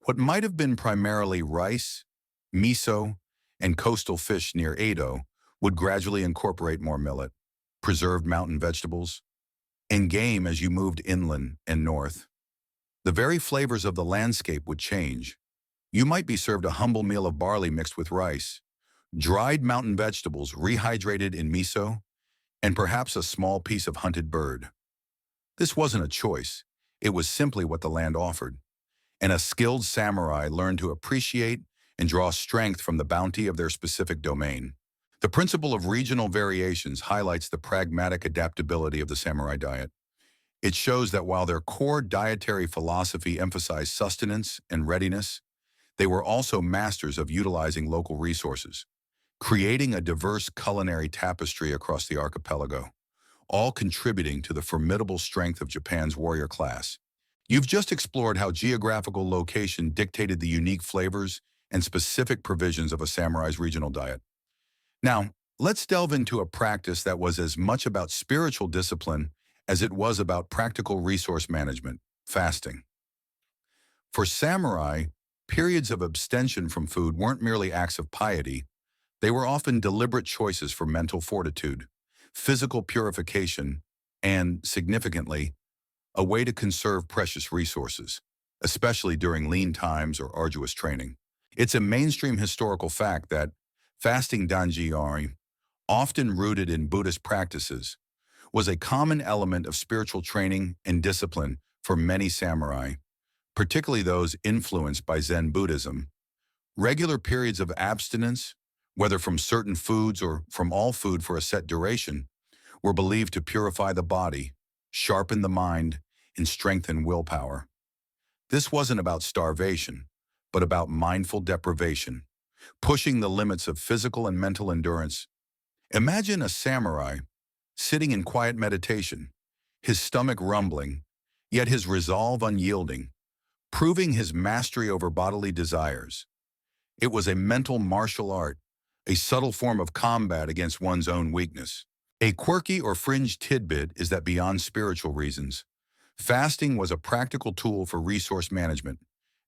[SPEAKER 1] What might have been primarily rice, miso, and coastal fish near Edo would gradually incorporate more millet, preserved mountain vegetables, and game as you moved inland and north. The very flavors of the landscape would change. You might be served a humble meal of barley mixed with rice, dried mountain vegetables rehydrated in miso, and perhaps a small piece of hunted bird. This wasn't a choice. It was simply what the land offered, and a skilled samurai learned to appreciate and draw strength from the bounty of their specific domain. The principle of regional variations highlights the pragmatic adaptability of the samurai diet. It shows that while their core dietary philosophy emphasized sustenance and readiness, they were also masters of utilizing local resources, creating a diverse culinary tapestry across the archipelago, all contributing to the formidable strength of Japan's warrior class. You've just explored how geographical location dictated the unique flavors and specific provisions of a samurai's regional diet. Now, let's delve into a practice that was as much about spiritual discipline as it was about practical resource management: fasting. For samurai, periods of abstention from food weren't merely acts of piety, they were often deliberate choices for mental fortitude, physical purification, and, significantly, a way to conserve precious resources, especially during lean times or arduous training. It's a mainstream historical fact that fasting danjiari, often rooted in Buddhist practices, was a common element of spiritual training and discipline for many samurai, particularly those influenced by Zen Buddhism. Regular periods of abstinence, whether from certain foods or from all food for a set duration, were believed to purify the body, sharpen the mind, and strengthen willpower. This wasn't about starvation, but about mindful deprivation, pushing the limits of physical and mental endurance. Imagine a samurai sitting in quiet meditation, his stomach rumbling, yet his resolve unyielding, proving his mastery over bodily desires. It was a mental martial art, a subtle form of combat against one's own weakness. A quirky or fringe tidbit is that beyond spiritual reasons, fasting was a practical tool for resource management,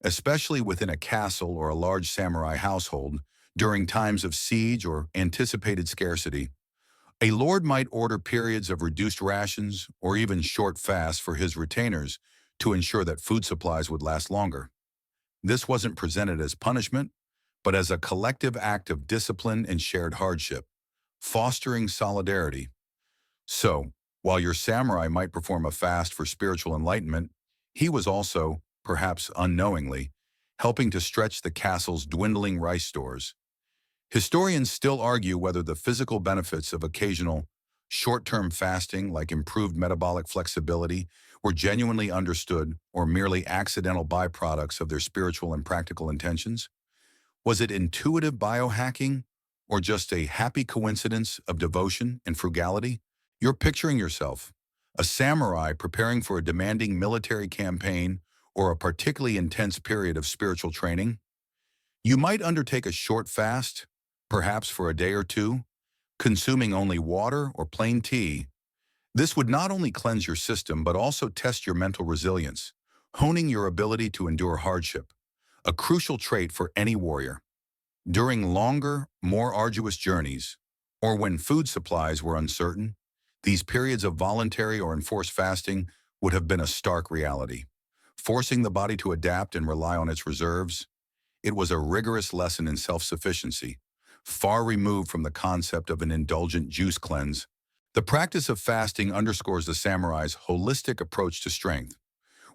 [SPEAKER 1] especially within a castle or a large samurai household during times of siege or anticipated scarcity. A lord might order periods of reduced rations or even short fasts for his retainers to ensure that food supplies would last longer. This wasn't presented as punishment, but as a collective act of discipline and shared hardship, fostering solidarity. So, while your samurai might perform a fast for spiritual enlightenment, he was also, perhaps unknowingly, helping to stretch the castle's dwindling rice stores. Historians still argue whether the physical benefits of occasional short-term fasting, like improved metabolic flexibility, were genuinely understood or merely accidental byproducts of their spiritual and practical intentions. Was it intuitive biohacking or just a happy coincidence of devotion and frugality? You're picturing yourself, a samurai preparing for a demanding military campaign or a particularly intense period of spiritual training. You might undertake a short fast, perhaps for a day or two, consuming only water or plain tea. This would not only cleanse your system but also test your mental resilience, honing your ability to endure hardship, a crucial trait for any warrior. During longer, more arduous journeys, or when food supplies were uncertain, these periods of voluntary or enforced fasting would have been a stark reality. Forcing the body to adapt and rely on its reserves, it was a rigorous lesson in self-sufficiency, far removed from the concept of an indulgent juice cleanse. The practice of fasting underscores the samurai's holistic approach to strength,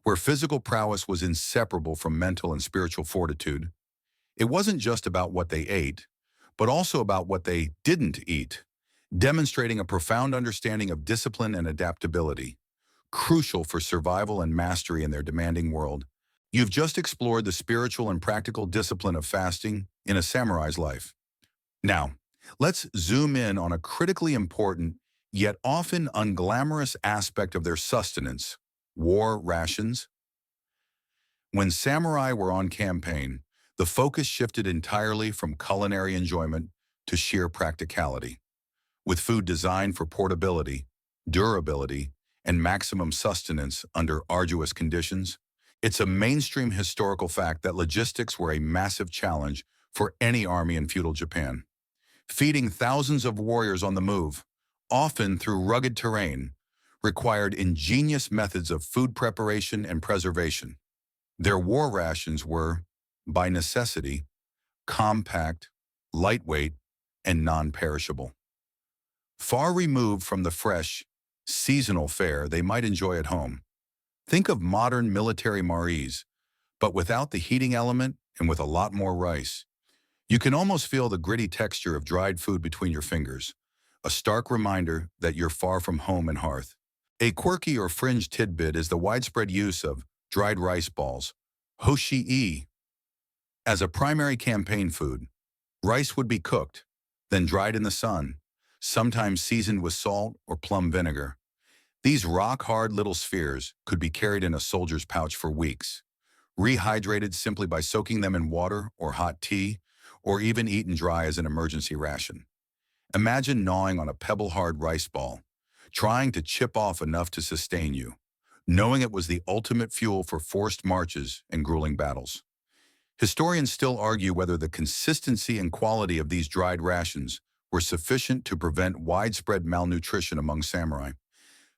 [SPEAKER 1] where physical prowess was inseparable from mental and spiritual fortitude. It wasn't just about what they ate, but also about what they didn't eat, demonstrating a profound understanding of discipline and adaptability, crucial for survival and mastery in their demanding world. You've just explored the spiritual and practical discipline of fasting in a samurai's life. Now, let's zoom in on a critically important, yet often unglamorous aspect of their sustenance: war rations. When samurai were on campaign, the focus shifted entirely from culinary enjoyment to sheer practicality. With food designed for portability, durability, and maximum sustenance under arduous conditions, it's a mainstream historical fact that logistics were a massive challenge for any army in feudal Japan. Feeding thousands of warriors on the move, often through rugged terrain, required ingenious methods of food preparation and preservation. Their war rations were, by necessity, compact, lightweight, and non-perishable. Far removed from the fresh, seasonal fare they might enjoy at home. Think of modern military maris, but without the heating element and with a lot more rice. You can almost feel the gritty texture of dried food between your fingers, a stark reminder that you're far from home and hearth. A quirky or fringe tidbit is the widespread use of dried rice balls, hoshi-e, as a primary campaign food. Rice would be cooked, then dried in the sun, sometimes seasoned with salt or plum vinegar. These rock-hard little spheres could be carried in a soldier's pouch for weeks, rehydrated simply by soaking them in water or hot tea, or even eaten dry as an emergency ration. Imagine gnawing on a pebble-hard rice ball, trying to chip off enough to sustain you, knowing it was the ultimate fuel for forced marches and grueling battles. Historians still argue whether the consistency and quality of these dried rations were sufficient to prevent widespread malnutrition among samurai,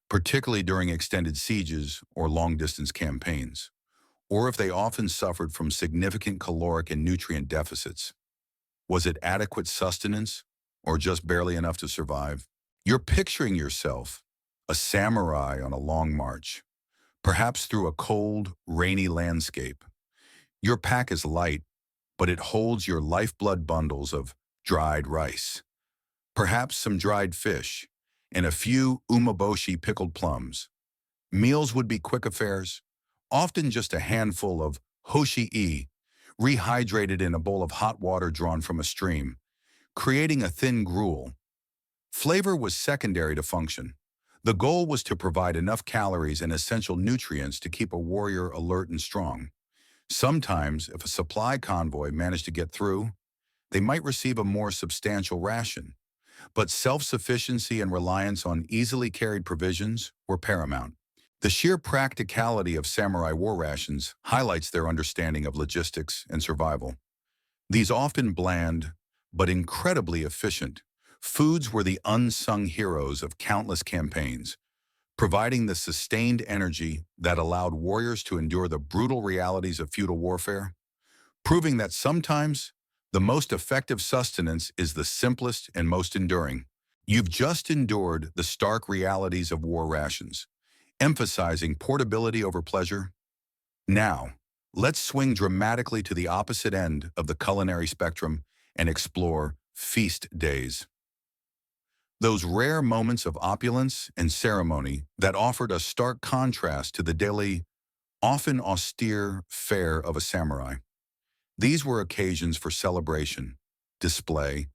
[SPEAKER 1] particularly during extended sieges or long-distance campaigns, or if they often suffered from significant caloric and nutrient deficits. Was it adequate sustenance, or just barely enough to survive? You're picturing yourself, a samurai on a long march, perhaps through a cold, rainy landscape. Your pack is light, but it holds your lifeblood bundles of dried rice, perhaps some dried fish, and a few umeboshi pickled plums. Meals would be quick affairs, often just a handful of hoshi-e, rehydrated in a bowl of hot water drawn from a stream, creating a thin gruel. Flavor was secondary to function. The goal was to provide enough calories and essential nutrients to keep a warrior alert and strong. Sometimes, if a supply convoy managed to get through, they might receive a more substantial ration. But self-sufficiency and reliance on easily carried provisions were paramount. The sheer practicality of samurai war rations highlights their understanding of logistics and survival. These often bland, but incredibly efficient, foods were the unsung heroes of countless campaigns, providing the sustained energy that allowed warriors to endure the brutal realities of feudal warfare, proving that sometimes the most effective sustenance is the simplest and most enduring. You've just endured the stark realities of war rations, emphasizing portability over pleasure. Now, let's swing dramatically to the opposite end of the culinary spectrum and explore feast days. Those rare moments of opulence and ceremony that offered a stark contrast to the daily, often austere fare of a samurai. These were occasions for celebration, display,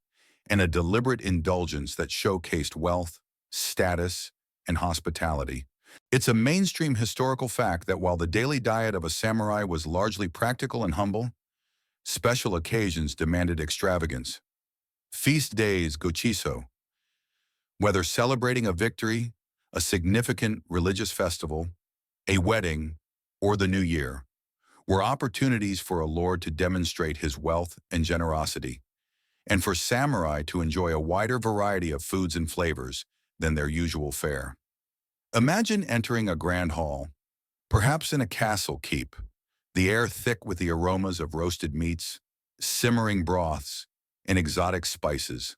[SPEAKER 1] and a deliberate indulgence that showcased wealth, status, and hospitality. It's a mainstream historical fact that while the daily diet of a samurai was largely practical and humble, special occasions demanded extravagance. Feast days, gochiso, whether celebrating a victory, a significant religious festival, a wedding, or the new year, were opportunities for a lord to demonstrate his wealth and generosity, and for samurai to enjoy a wider variety of foods and flavors than their usual fare. Imagine entering a grand hall, perhaps in a castle keep, the air thick with the aromas of roasted meats, simmering broths, and exotic spices,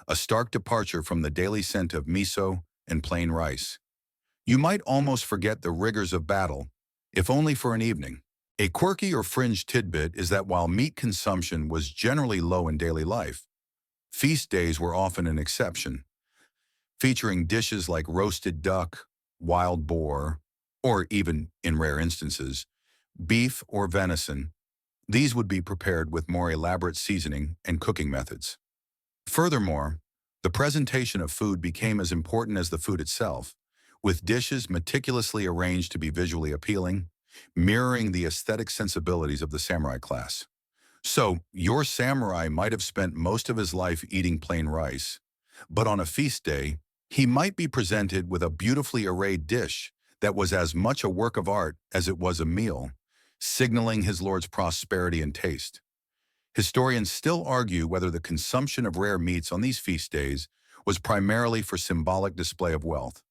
[SPEAKER 1] a stark departure from the daily scent of miso and plain rice. You might almost forget the rigors of battle, if only for an evening. A quirky or fringe tidbit is that while meat consumption was generally low in daily life, feast days were often an exception, featuring dishes like roasted duck, wild boar, or even, in rare instances, beef or venison. These would be prepared with more elaborate seasoning and cooking methods. Furthermore, the presentation of food became as important as the food itself, with dishes meticulously arranged to be visually appealing, mirroring the aesthetic sensibilities of the samurai class. So, your samurai might have spent most of his life eating plain rice, but on a feast day, he might be presented with a beautifully arrayed dish that was as much a work of art as it was a meal, signaling his lord's prosperity and taste. Historians still argue whether the consumption of rare meats on these feast days was primarily for symbolic display of wealth,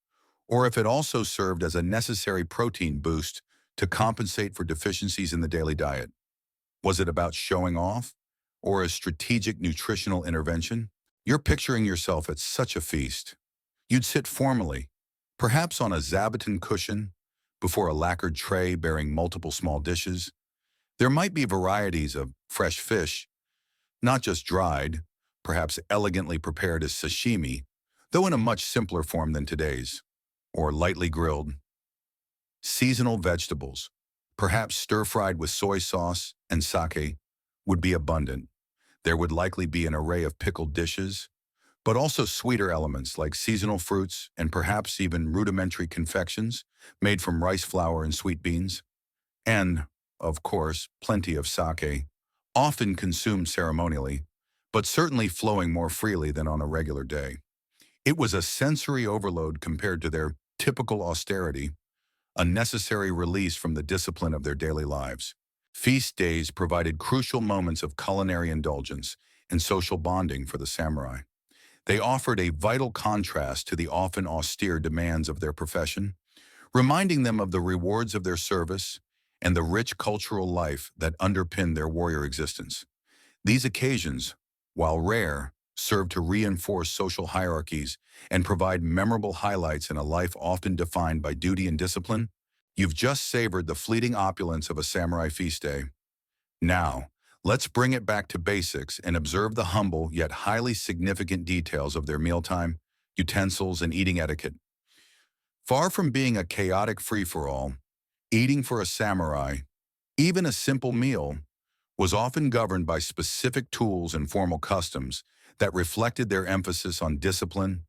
[SPEAKER 1] or if it also served as a necessary protein boost to compensate for deficiencies in the daily diet. Was it about showing off, or a strategic nutritional intervention? You're picturing yourself at such a feast. You'd sit formally, perhaps on a zabuton cushion, before a lacquered tray bearing multiple small dishes. There might be varieties of fresh fish, not just dried, perhaps elegantly prepared as sashimi, though in a much simpler form than today's, or lightly grilled. Seasonal vegetables, perhaps stir-fried with soy sauce and sake, would be abundant. There would likely be an array of pickled dishes, but also sweeter elements like seasonal fruits and perhaps even rudimentary confections made from rice flour and sweet beans. And, of course, plenty of sake, often consumed ceremonially, but certainly flowing more freely than on a regular day. It was a sensory overload compared to their typical austerity, a necessary release from the discipline of their daily lives. Feast days provided crucial moments of culinary indulgence and social bonding for the samurai. They offered a vital contrast to the often austere demands of their profession, reminding them of the rewards of their service and the rich cultural life that underpinned their warrior existence. These occasions, while rare, served to reinforce social hierarchies and provide memorable highlights in a life often defined by duty and discipline. You've just savored the fleeting opulence of a samurai feast day. Now, let's bring it back to basics and observe the humble yet highly significant details of their mealtime, utensils, and eating etiquette. Far from being a chaotic free-for-all, eating for a samurai, even a simple meal, was often governed by specific tools and formal customs that reflected their emphasis on discipline,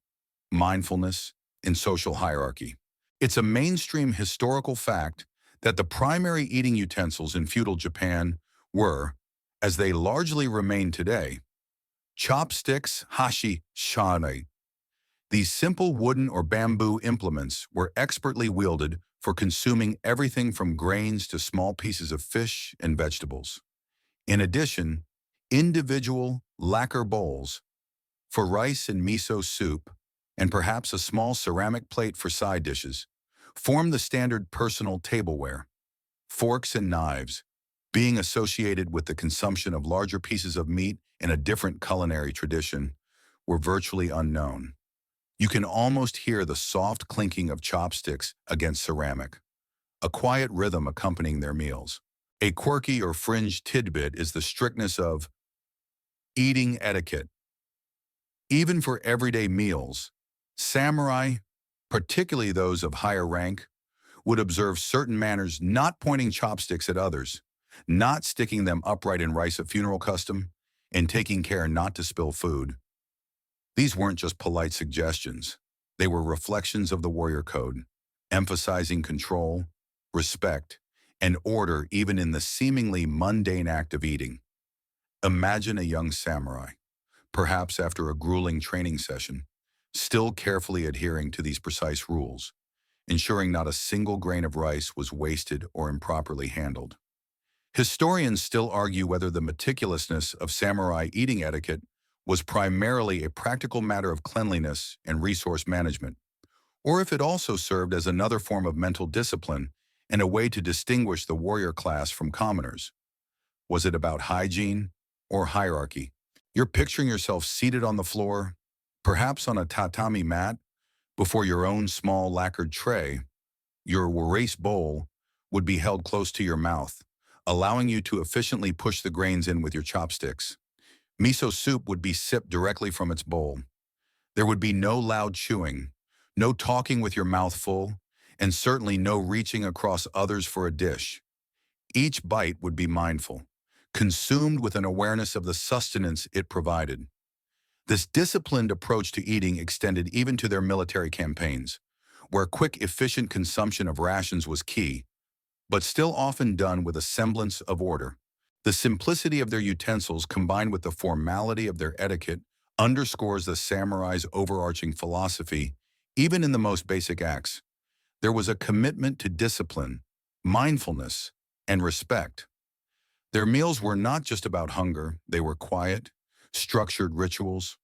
[SPEAKER 1] mindfulness, and social hierarchy. It's a mainstream historical fact that the primary eating utensils in feudal Japan were, as they largely remain today, chopsticks, hashi, shane. These simple wooden or bamboo implements were expertly wielded for consuming everything from grains to small pieces of fish and vegetables. In addition, individual lacquer bowls for rice and miso soup, and perhaps a small ceramic plate for side dishes, form the standard personal tableware. Forks and knives, being associated with the consumption of larger pieces of meat in a different culinary tradition, were virtually unknown. You can almost hear the soft clinking of chopsticks against ceramic, a quiet rhythm accompanying their meals. A quirky or fringe tidbit is the strictness of eating etiquette. Even for everyday meals, samurai, particularly those of higher rank, would observe certain manners, not pointing chopsticks at others, not sticking them upright in rice, a funeral custom, and taking care not to spill food. These weren't just polite suggestions. They were reflections of the warrior code, emphasizing control, respect, and order even in the seemingly mundane act of eating. Imagine a young samurai, perhaps after a grueling training session, still carefully adhering to these precise rules, ensuring not a single grain of rice was wasted or improperly handled. Historians still argue whether the meticulousness of samurai eating etiquette was primarily a practical matter of cleanliness and resource management, or if it also served as another form of mental discipline and a way to distinguish the warrior class from commoners. Was it about hygiene or hierarchy? You're picturing yourself seated on the floor, perhaps on a tatami mat, before your own small lacquered tray. Your rice bowl would be held close to your mouth, allowing you to efficiently push the grains in with your chopsticks. Miso soup would be sipped directly from its bowl. There would be no loud chewing, no talking with your mouth full, and certainly no reaching across others for a dish. Each bite would be mindful, consumed with an awareness of the sustenance it provided. This disciplined approach to eating extended even to their military campaigns, where quick, efficient consumption of rations was key, but still often done with a semblance of order. The simplicity of their utensils combined with the formality of their etiquette underscores the samurai's overarching philosophy, even in the most basic acts. There was a commitment to discipline, mindfulness, and respect. Their meals were not just about hunger, they were quiet, structured rituals,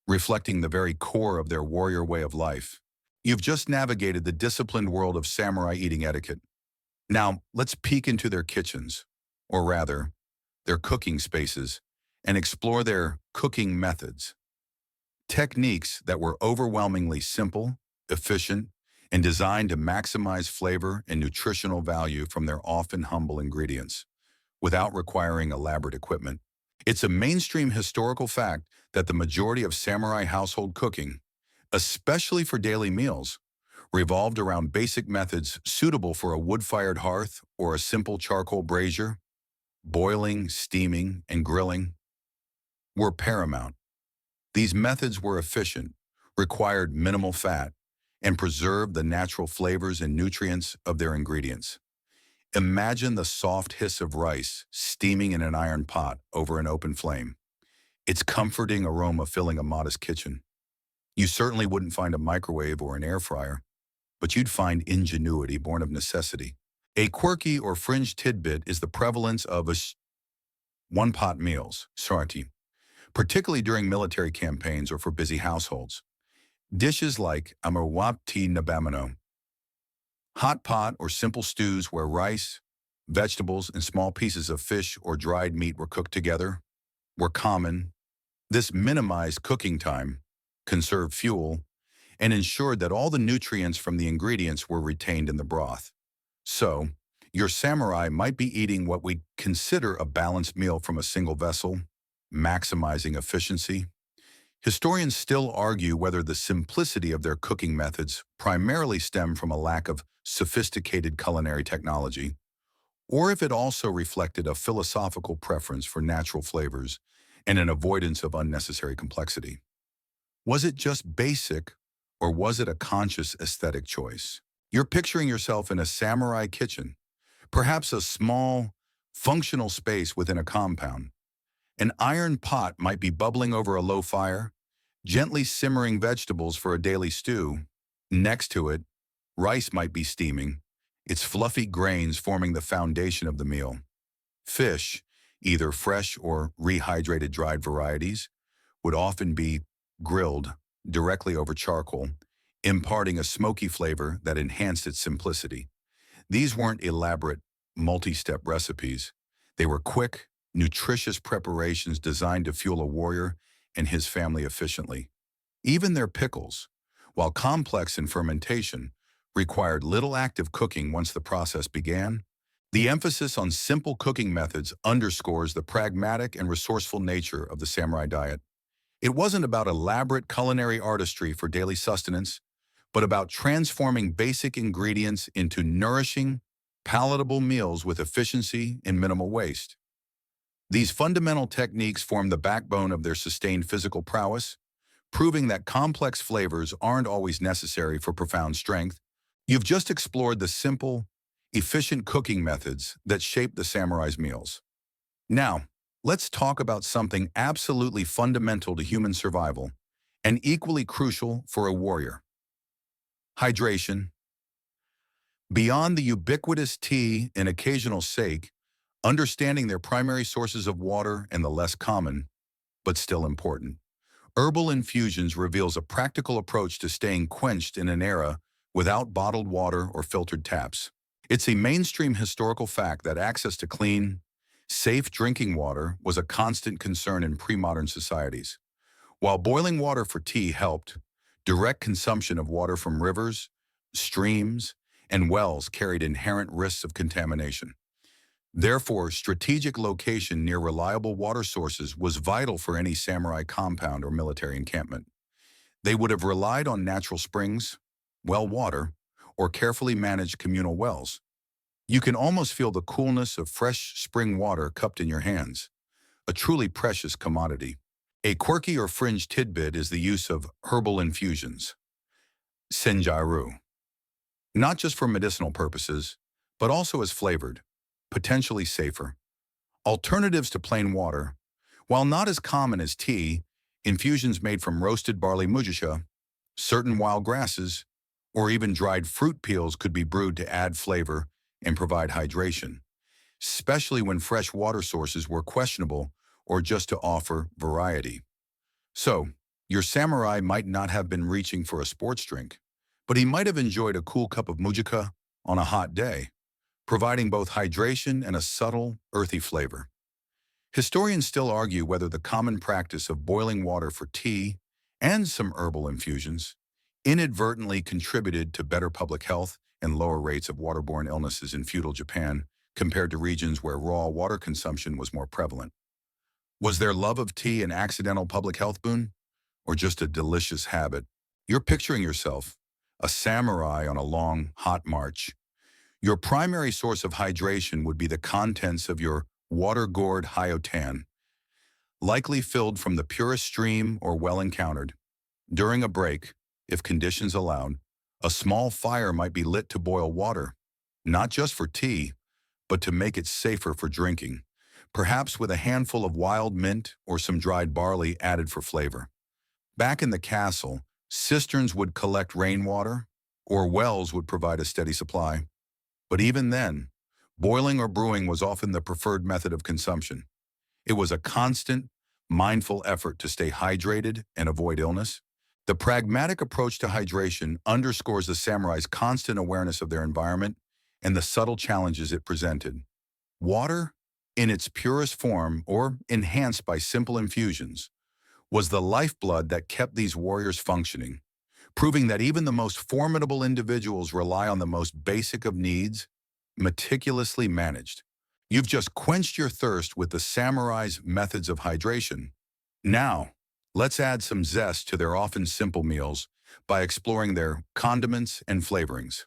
[SPEAKER 1] reflecting the very core of their warrior way of life. You've just navigated the disciplined world of samurai eating etiquette. Now, let's peek into their kitchens, or rather, their cooking spaces, and explore their cooking methods. Techniques that were overwhelmingly simple, efficient, and designed to maximize flavor and nutritional value from their often humble ingredients, without requiring elaborate equipment. It's a mainstream historical fact that the majority of samurai household cooking, especially for daily meals, revolved around basic methods suitable for a wood-fired hearth or a simple charcoal brazier. Boiling, steaming, and grilling were paramount. These methods were efficient, required minimal fat, and preserved the natural flavors and nutrients of their ingredients. Imagine the soft hiss of rice steaming in an iron pot over an open flame, its comforting aroma filling a modest kitchen. You certainly wouldn't find a microwave or an air fryer, but you'd find ingenuity born of necessity. A quirky or fringe tidbit is the prevalence of one-pot meals, sarti, particularly during military campaigns or for busy households. Dishes like amarwapti nabamano, hot pot or simple stews where rice, vegetables, and small pieces of fish or dried meat were cooked together, were common. This minimized cooking time, conserved fuel, and ensured that all the nutrients from the ingredients were retained in the broth. So, your samurai might be eating what we consider a balanced meal from a single vessel, maximizing efficiency. Historians still argue whether the simplicity of their cooking methods primarily stem from a lack of sophisticated culinary technology, or if it also reflected a philosophical preference for natural flavors and an avoidance of unnecessary complexity. Was it just basic, or was it a conscious aesthetic choice? You're picturing yourself in a samurai kitchen, perhaps a small, functional space within a compound. An iron pot might be bubbling over a low fire, gently simmering vegetables for a daily stew. Next to it, rice might be steaming, its fluffy grains forming the foundation of the meal. Fish, either fresh or rehydrated dried varieties, would often be grilled directly over charcoal, imparting a smoky flavor that enhanced its simplicity. These weren't elaborate, multi-step recipes. They were quick, nutritious preparations designed to fuel a warrior and his family efficiently. Even their pickles, while complex in fermentation, required little active cooking once the process began. The emphasis on simple cooking methods underscores the pragmatic and resourceful nature of the samurai diet. It wasn't about elaborate culinary artistry for daily sustenance, but about transforming basic ingredients into nourishing, palatable meals with efficiency and minimal waste. These fundamental techniques form the backbone of their sustained physical prowess, proving that complex flavors aren't always necessary for profound strength. You've just explored the simple, efficient cooking methods that shape the samurai's meals. Now, let's talk about something absolutely fundamental to human survival and equally crucial for a warrior: hydration. Beyond the ubiquitous tea and occasional sake, understanding their primary sources of water and the less common, but still important, herbal infusions reveals a practical approach to staying quenched in an era without bottled water or filtered taps. It's a mainstream historical fact that access to clean, safe drinking water was a constant concern in pre-modern societies. While boiling water for tea helped, direct consumption of water from rivers, streams, and wells carried inherent risks of contamination. Therefore, strategic location near reliable water sources was vital for any samurai compound or military encampment. They would have relied on natural springs, well water, or carefully managed communal wells. You can almost feel the coolness of fresh spring water cupped in your hands, a truly precious commodity. A quirky or fringe tidbit is the use of herbal infusions, senjairu, not just for medicinal purposes, but also as flavored, potentially safer alternatives to plain water. While not as common as tea, infusions made from roasted barley mujisha, certain wild grasses, or even dried fruit peels could be brewed to add flavor and provide hydration, especially when fresh water sources were questionable or just to offer variety. So, your samurai might not have been reaching for a sports drink, but he might have enjoyed a cool cup of mujika on a hot day, providing both hydration and a subtle, earthy flavor. Historians still argue whether the common practice of boiling water for tea and some herbal infusions inadvertently contributed to better public health and lower rates of waterborne illnesses in feudal Japan compared to regions where raw water consumption was more prevalent. Was their love of tea an accidental public health boon, or just a delicious habit? You're picturing yourself, a samurai on a long, hot march. Your primary source of hydration would be the contents of your water-gourd hyotan, likely filled from the purest stream or well encountered. During a break, if conditions allowed, a small fire might be lit to boil water, not just for tea, but to make it safer for drinking, perhaps with a handful of wild mint or some dried barley added for flavor. Back in the castle, cisterns would collect rainwater, or wells would provide a steady supply. But even then, boiling or brewing was often the preferred method of consumption. It was a constant, mindful effort to stay hydrated and avoid illness. The pragmatic approach to hydration underscores the samurai's constant awareness of their environment and the subtle challenges it presented. Water, in its purest form or enhanced by simple infusions, was the lifeblood that kept these warriors functioning, proving that even the most formidable individuals rely on the most basic of needs, meticulously managed. You've just quenched your thirst with the samurai's methods of hydration. Now, let's add some zest to their often simple meals by exploring their condiments and flavorings.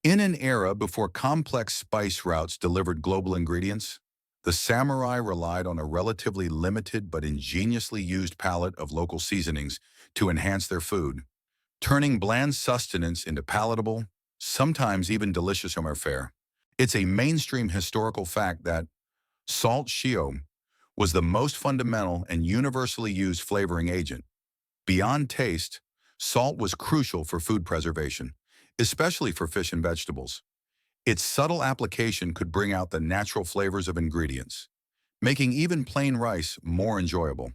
[SPEAKER 1] In an era before complex spice routes delivered global ingredients, the samurai relied on a relatively limited but ingeniously used palette of local seasonings to enhance their food, turning bland sustenance into palatable, sometimes even delicious fare. It's a mainstream historical fact that salt shio was the most fundamental and universally used flavoring agent. Beyond taste, salt was crucial for food preservation, especially for fish and vegetables. Its subtle application could bring out the natural flavors of ingredients, making even plain rice more enjoyable.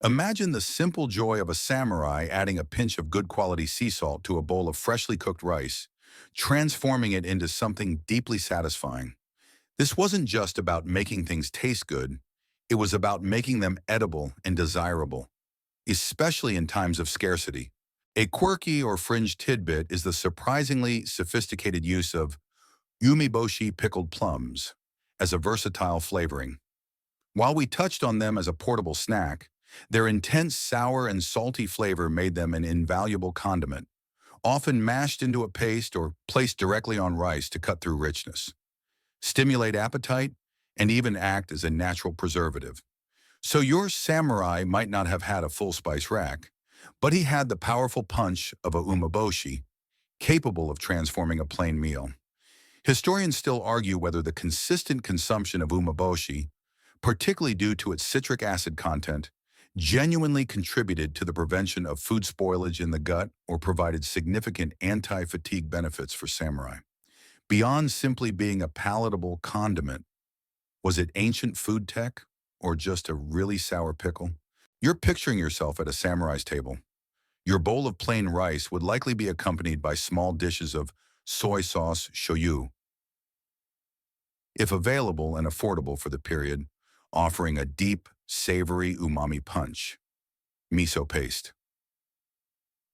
[SPEAKER 1] Imagine the simple joy of a samurai adding a pinch of good quality sea salt to a bowl of freshly cooked rice, transforming it into something deeply satisfying. This wasn't just about making things taste good, it was about making them edible and desirable, especially in times of scarcity. A quirky or fringe tidbit is the surprisingly sophisticated use of umeboshi pickled plums as a versatile flavoring. While we touched on them as a portable snack, Their intense sour and salty flavor made them an invaluable condiment, often mashed into a paste or placed directly on rice to cut through richness, stimulate appetite, and even act as a natural preservative. So your samurai might not have had a full spice rack, but he had the powerful punch of a umeboshi, capable of transforming a plain meal. Historians still argue whether the consistent consumption of umeboshi, particularly due to its citric acid content, genuinely contributed to the prevention of food spoilage in the gut or provided significant anti-fatigue benefits for samurai. Beyond simply being a palatable condiment, was it ancient food tech or just a really sour pickle? You're picturing yourself at a samurai's table. Your bowl of plain rice would likely be accompanied by small dishes of soy sauce shoyu, if available and affordable for the period, offering a deep, savory umami punch. Miso paste,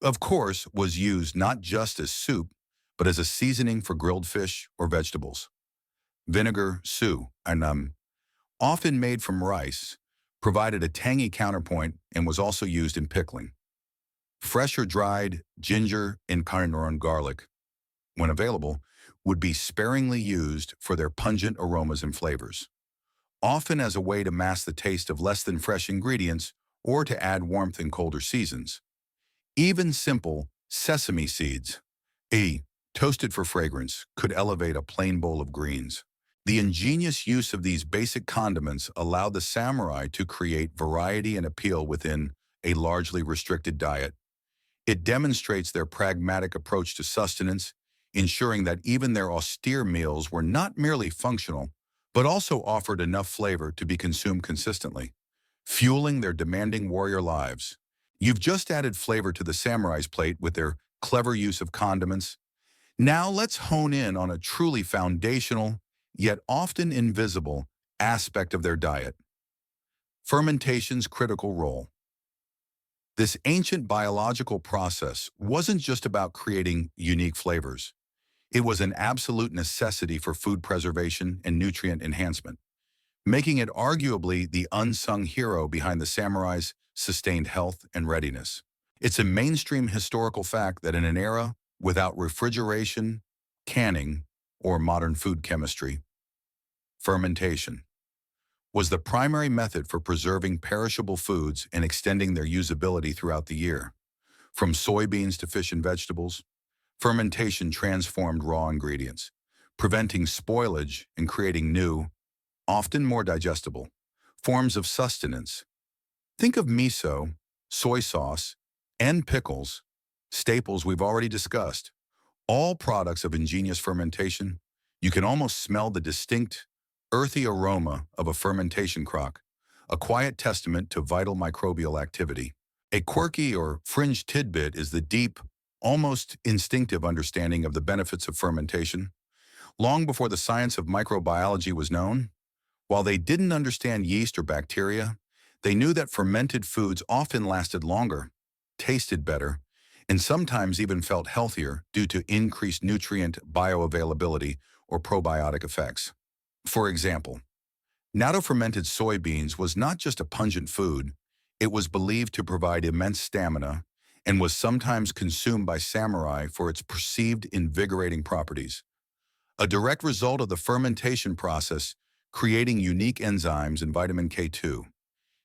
[SPEAKER 1] of course, was used not just as soup, but as a seasoning for grilled fish or vegetables. Vinegar, often made from rice, provided a tangy counterpoint and was also used in pickling. Fresh or dried ginger and carnauron garlic, when available, would be sparingly used for their pungent aromas and flavors, often as a way to mask the taste of less than fresh ingredients or to add warmth in colder seasons. Even simple sesame seeds, toasted for fragrance, could elevate a plain bowl of greens. The ingenious use of these basic condiments allowed the samurai to create variety and appeal within a largely restricted diet. It demonstrates their pragmatic approach to sustenance, ensuring that even their austere meals were not merely functional, but also offered enough flavor to be consumed consistently, fueling their demanding warrior lives. You've just added flavor to the samurai's plate with their clever use of condiments. Now let's hone in on a truly foundational, yet often invisible, aspect of their diet: fermentation's critical role. This ancient biological process wasn't just about creating unique flavors. It was an absolute necessity for food preservation and nutrient enhancement, making it arguably the unsung hero behind the samurai's sustained health and readiness. It's a mainstream historical fact that in an era without refrigeration, canning, or modern food chemistry, fermentation was the primary method for preserving perishable foods and extending their usability throughout the year. From soybeans to fish and vegetables, fermentation transformed raw ingredients, preventing spoilage and creating new, often more digestible, forms of sustenance. Think of miso, soy sauce, and pickles, staples we've already discussed, all products of ingenious fermentation. You can almost smell the distinct, earthy aroma of a fermentation crock, a quiet testament to vital microbial activity. A quirky or fringe tidbit is the deep, almost instinctive understanding of the benefits of fermentation. Long before the science of microbiology was known, while they didn't understand yeast or bacteria, they knew that fermented foods often lasted longer, tasted better, and sometimes even felt healthier due to increased nutrient bioavailability or probiotic effects. For example, natto-fermented soybeans was not just a pungent food, it was believed to provide immense stamina and was sometimes consumed by samurai for its perceived invigorating properties. A direct result of the fermentation process creating unique enzymes and vitamin K2.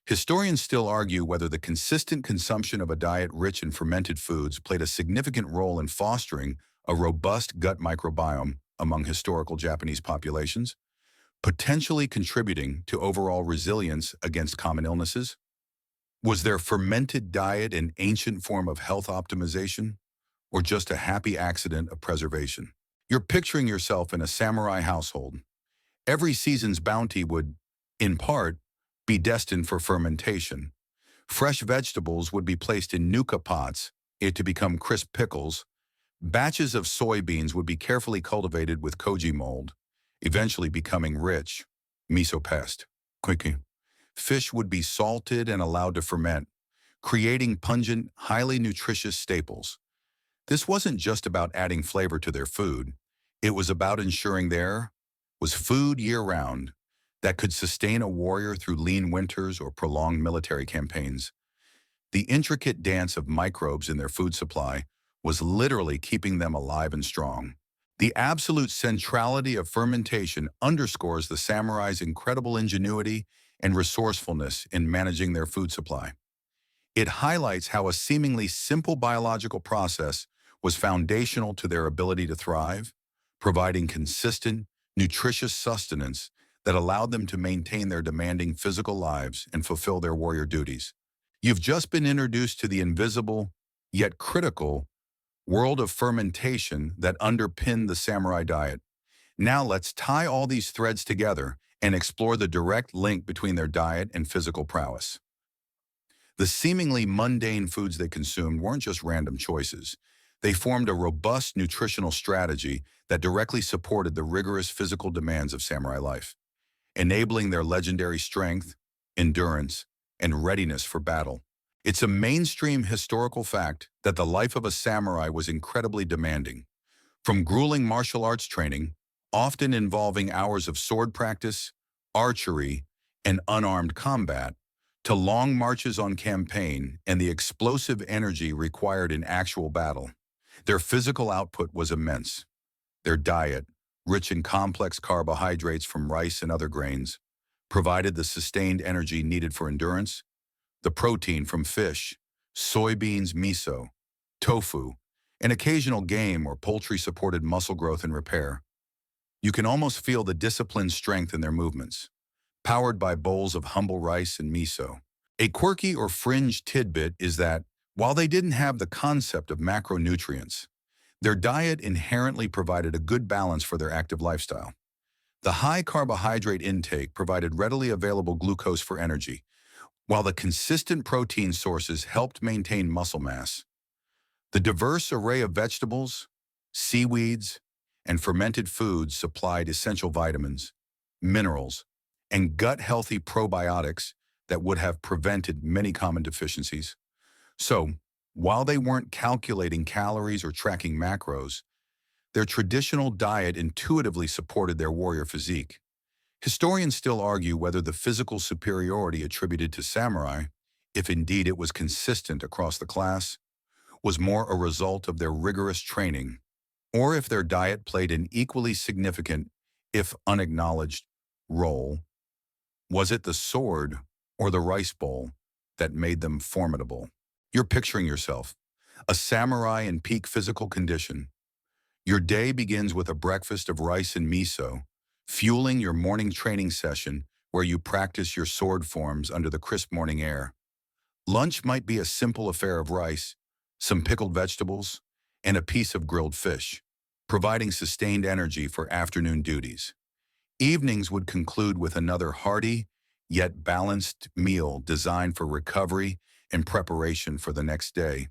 [SPEAKER 1] Historians still argue whether the consistent consumption of a diet rich in fermented foods played a significant role in fostering a robust gut microbiome among historical Japanese populations, potentially contributing to overall resilience against common illnesses. Was their fermented diet an ancient form of health optimization, or just a happy accident of preservation? You're picturing yourself in a samurai household. Every season's bounty would, in part, be destined for fermentation. Fresh vegetables would be placed in nuka pots to become crisp pickles. Batches of soybeans would be carefully cultivated with koji mold, eventually becoming rich miso paste. Quickly. Fish would be salted and allowed to ferment, creating pungent, highly nutritious staples. This wasn't just about adding flavor to their food. It was about ensuring there was food year-round. that could sustain a warrior through lean winters or prolonged military campaigns. The intricate dance of microbes in their food supply was literally keeping them alive and strong. The absolute centrality of fermentation underscores the samurai's incredible ingenuity and resourcefulness in managing their food supply. It highlights how a seemingly simple biological process was foundational to their ability to thrive, providing consistent, nutritious sustenance that allowed them to maintain their demanding physical lives and fulfill their warrior duties. You've just been introduced to the invisible, yet critical, world of fermentation that underpinned the samurai diet. Now let's tie all these threads together and explore the direct link between their diet and physical prowess. The seemingly mundane foods they consumed weren't just random choices. They formed a robust nutritional strategy that directly supported the rigorous physical demands of samurai life, enabling their legendary strength, endurance, and readiness for battle. It's a mainstream historical fact that the life of a samurai was incredibly demanding. From grueling martial arts training, often involving hours of sword practice, archery, and unarmed combat, to long marches on campaign and the explosive energy required in actual battle. Their physical output was immense. Their diet, rich in complex carbohydrates from rice and other grains, provided the sustained energy needed for endurance. The protein from fish, soybeans, miso, tofu, and occasional game or poultry supported muscle growth and repair. You can almost feel the disciplined strength in their movements, powered by bowls of humble rice and miso. A quirky or fringe tidbit is that, while they didn't have the concept of macronutrients, their diet inherently provided a good balance for their active lifestyle. The high carbohydrate intake provided readily available glucose for energy, while the consistent protein sources helped maintain muscle mass. The diverse array of vegetables, seaweeds, and fermented foods supplied essential vitamins, minerals, and gut-healthy probiotics that would have prevented many common deficiencies. So, while they weren't calculating calories or tracking macros, their traditional diet intuitively supported their warrior physique. Historians still argue whether the physical superiority attributed to samurai, if indeed it was consistent across the class, was more a result of their rigorous training, or if their diet played an equally significant, if unacknowledged, role. Was it the sword or the rice bowl that made them formidable? You're picturing yourself, a samurai in peak physical condition. Your day begins with a breakfast of rice and miso, fueling your morning training session where you practice your sword forms under the crisp morning air. Lunch might be a simple affair of rice, some pickled vegetables, and a piece of grilled fish, providing sustained energy for afternoon duties. Evenings would conclude with another hearty, yet balanced meal designed for recovery and preparation for the next day.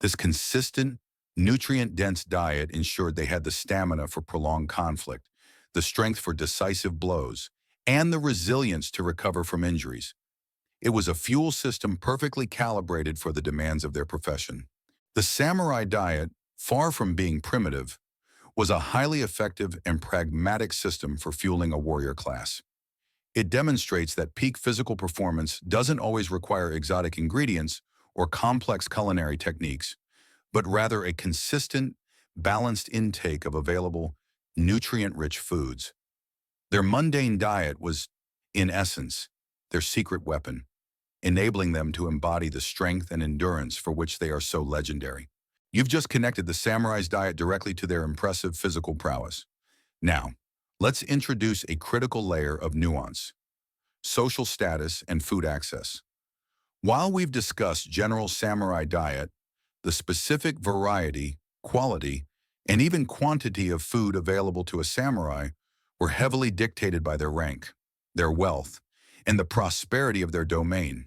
[SPEAKER 1] This consistent, nutrient-dense diet ensured they had the stamina for prolonged conflict, the strength for decisive blows, and the resilience to recover from injuries. It was a fuel system perfectly calibrated for the demands of their profession. The samurai diet, far from being primitive, was a highly effective and pragmatic system for fueling a warrior class. It demonstrates that peak physical performance doesn't always require exotic ingredients or complex culinary techniques, but rather a consistent, balanced intake of available, nutrient-rich foods. Their mundane diet was, in essence, their secret weapon, enabling them to embody the strength and endurance for which they are so legendary. You've just connected the samurai's diet directly to their impressive physical prowess. Now, let's introduce a critical layer of nuance: social status and food access. While we've discussed general samurai diet, the specific variety, quality, and even quantity of food available to a samurai were heavily dictated by their rank, their wealth, and the prosperity of their domain.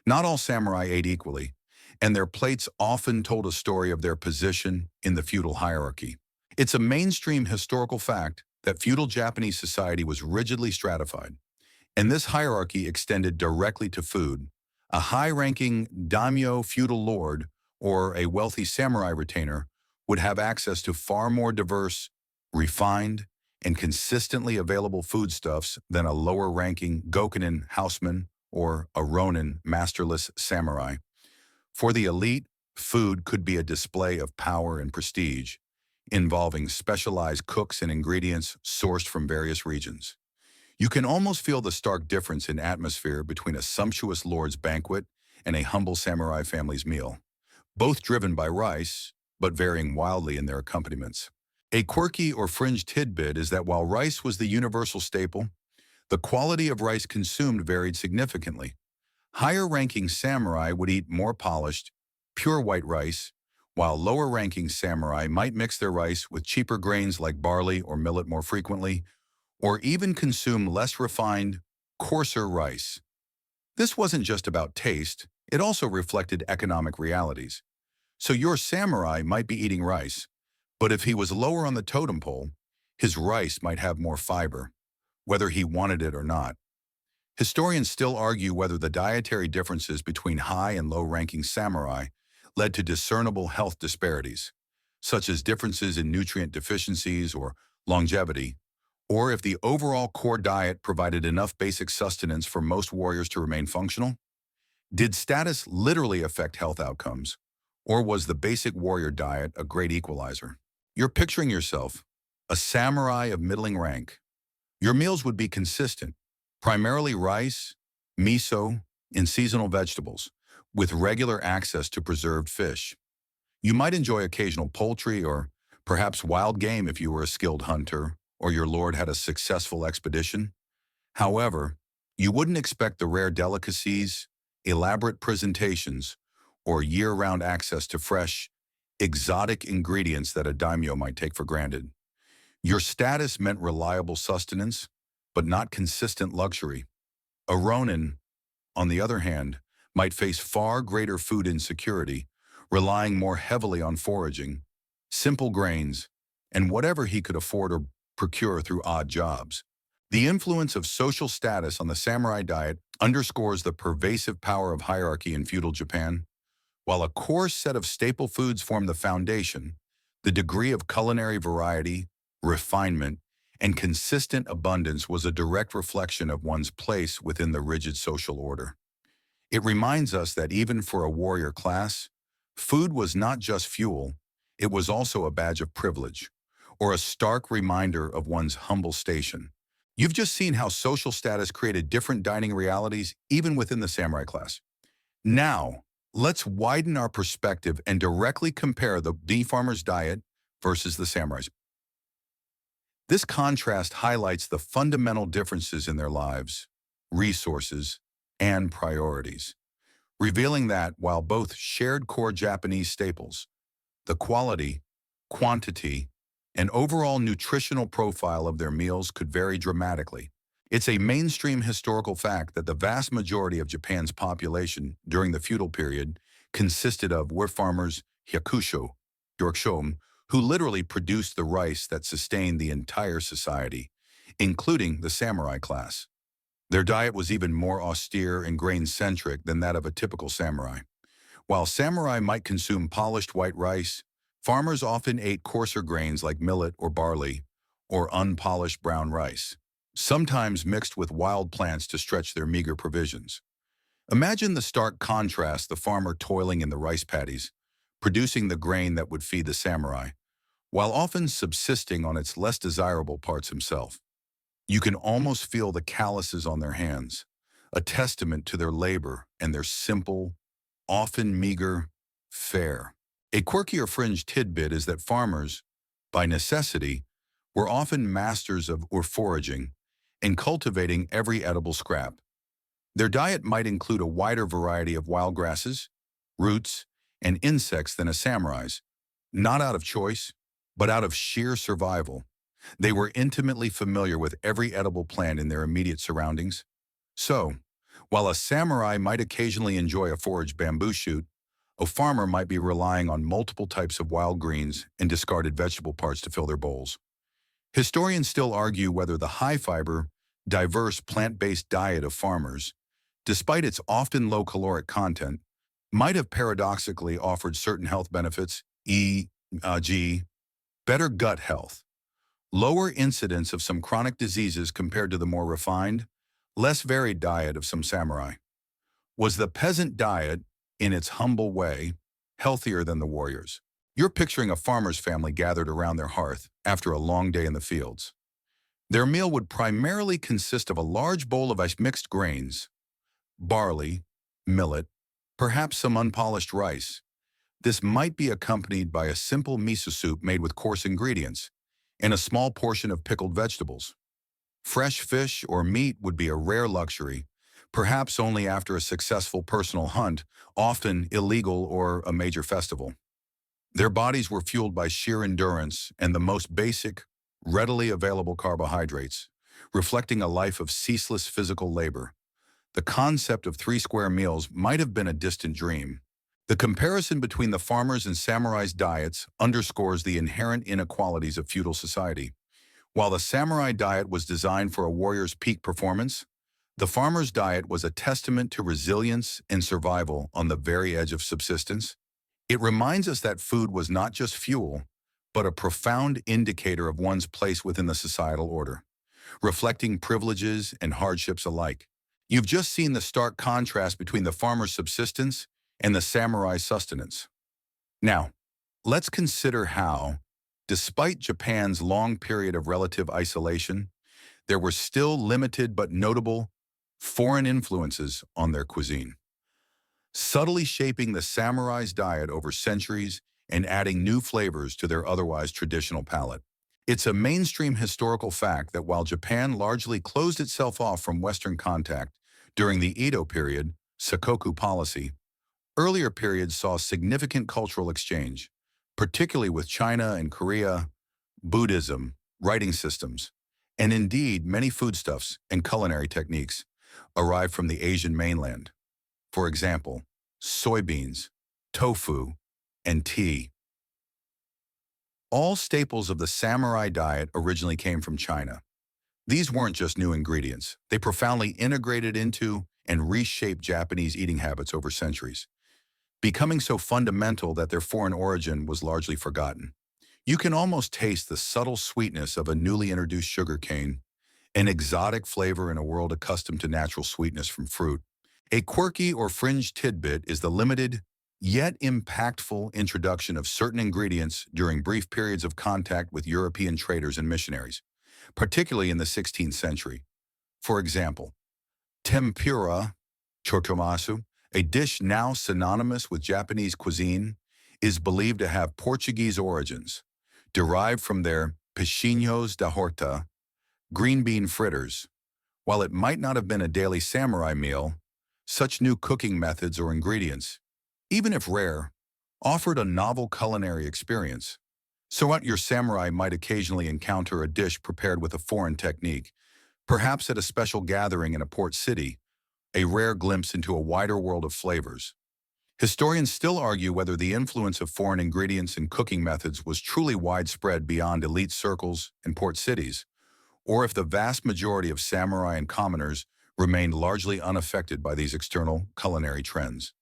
[SPEAKER 1] Not all samurai ate equally, and their plates often told a story of their position in the feudal hierarchy. It's a mainstream historical fact that feudal Japanese society was rigidly stratified, and this hierarchy extended directly to food. A high-ranking daimyo feudal lord or a wealthy samurai retainer would have access to far more diverse, refined, and consistently available foodstuffs than a lower-ranking Gokunin houseman or a Ronin masterless samurai. For the elite, food could be a display of power and prestige, involving specialized cooks and ingredients sourced from various regions. You can almost feel the stark difference in atmosphere between a sumptuous lord's banquet and a humble samurai family's meal, both driven by rice, but varying wildly in their accompaniments. A quirky or fringe tidbit is that while rice was the universal staple, the quality of rice consumed varied significantly. Higher-ranking samurai would eat more polished, pure white rice, while lower-ranking samurai might mix their rice with cheaper grains like barley or millet more frequently, or even consume less refined, coarser rice. This wasn't just about taste, it also reflected economic realities. So your samurai might be eating rice, but if he was lower on the totem pole, his rice might have more fiber, whether he wanted it or not. Historians still argue whether the dietary differences between high and low-ranking samurai led to discernible health disparities, such as differences in nutrient deficiencies or longevity, or if the overall core diet provided enough basic sustenance for most warriors to remain functional. Did status literally affect health outcomes, or was the basic warrior diet a great equalizer? You're picturing yourself, a samurai of middling rank. Your meals would be consistent, primarily rice, miso, and seasonal vegetables, with regular access to preserved fish. You might enjoy occasional poultry or perhaps wild game if you were a skilled hunter or your lord had a successful expedition. However, you wouldn't expect the rare delicacies, elaborate presentations, or year-round access to fresh, exotic ingredients that a daimyo might take for granted. Your status meant reliable sustenance, but not consistent luxury. A ronin, on the other hand, might face far greater food insecurity, relying more heavily on foraging, simple grains, and whatever he could afford or procure through odd jobs. The influence of social status on the samurai diet underscores the pervasive power of hierarchy in feudal Japan. While a core set of staple foods formed the foundation, the degree of culinary variety, refinement, and consistent abundance was a direct reflection of one's place within the rigid social order. It reminds us that even for a warrior class, food was not just fuel, it was also a badge of privilege, or a stark reminder of one's humble station. You've just seen how social status created different dining realities even within the samurai class. Now, let's widen our perspective and directly compare the bee farmer's diet versus the samurai's. This contrast highlights the fundamental differences in their lives, resources, and priorities, revealing that while both shared core Japanese staples, the quality, quantity, and overall nutritional profile of their meals could vary dramatically. It's a mainstream historical fact that the vast majority of Japan's population during the feudal period consisted of were farmers, hyakusho, Yorkshom, who literally produced the rice that sustained the entire society, including the samurai class. Their diet was even more austere and grain-centric than that of a typical samurai. While samurai might consume polished white rice, farmers often ate coarser grains like millet or barley, or unpolished brown rice, sometimes mixed with wild plants to stretch their meager provisions. Imagine the stark contrast: the farmer toiling in the rice paddies, producing the grain that would feed the samurai, while often subsisting on its less desirable parts himself. You can almost feel the calluses on their hands, a testament to their labor and their simple, often meager, fare. A quirky or fringe tidbit is that farmers, by necessity, were often masters of foraging and cultivating every edible scrap. Their diet might include a wider variety of wild grasses, roots, and insects than a samurai's, not out of choice, but out of sheer survival. They were intimately familiar with every edible plant in their immediate surroundings. So, while a samurai might occasionally enjoy a foraged bamboo shoot, a farmer might be relying on multiple types of wild greens and discarded vegetable parts to fill their bowls. Historians still argue whether the high-fiber, diverse plant-based diet of farmers, despite its often low-caloric content, might have paradoxically offered certain health benefits, e.g., better gut health, lower incidence of some chronic diseases compared to the more refined, less varied diet of some samurai. Was the peasant diet, in its humble way, healthier than the warriors? You're picturing a farmer's family gathered around their hearth after a long day in the fields. Their meal would primarily consist of a large bowl of mixed grains, barley, millet, perhaps some unpolished rice. This might be accompanied by a simple miso soup made with coarse ingredients and a small portion of pickled vegetables. Fresh fish or meat would be a rare luxury, perhaps only after a successful personal hunt, often illegal or a major festival. Their bodies were fueled by sheer endurance and the most basic, readily available carbohydrates, reflecting a life of ceaseless physical labor. The concept of 3 square meals might have been a distant dream. The comparison between the farmers' and samurai's diets underscores the inherent inequalities of feudal society. While the samurai diet was designed for a warrior's peak performance, the farmer's diet was a testament to resilience and survival on the very edge of subsistence. It reminds us that food was not just fuel, but a profound indicator of one's place within the societal order, reflecting privileges and hardships alike. You've just seen the stark contrast between the farmer's subsistence and the samurai's sustenance. Now, let's consider how, despite Japan's long period of relative isolation, there were still limited but notable foreign influences on their cuisine, subtly shaping the samurai's diet over centuries and adding new flavors to their otherwise traditional palate. It's a mainstream historical fact that while Japan largely closed itself off from Western contact during the Edo period, Sakoku policy, earlier periods saw significant cultural exchange, particularly with China and Korea, Buddhism, writing systems, and indeed many foodstuffs and culinary techniques arrived from the Asian mainland. For example, soybeans, tofu, and tea. All staples of the samurai diet originally came from China. These weren't just new ingredients. They profoundly integrated into and reshaped Japanese eating habits over centuries, becoming so fundamental that their foreign origin was largely forgotten. You can almost taste the subtle sweetness of a newly introduced sugar cane, an exotic flavor in a world accustomed to natural sweetness from fruit. A quirky or fringe tidbit is the limited, yet impactful introduction of certain ingredients during brief periods of contact with European traders and missionaries, particularly in the 16th century. For example, tempura, chotomasu, a dish now synonymous with Japanese cuisine, is believed to have Portuguese origins, derived from their peixinhos da horta, green bean fritters. While it might not have been a daily samurai meal, such new cooking methods or ingredients, even if rare, offered a novel culinary experience. So what your samurai might occasionally encounter a dish prepared with a foreign technique, perhaps at a special gathering in a port city, a rare glimpse into a wider world of flavors. Historians still argue whether the influence of foreign ingredients and cooking methods was truly widespread beyond elite circles and port cities, or if the vast majority of samurai and commoners remained largely unaffected by these external culinary trends.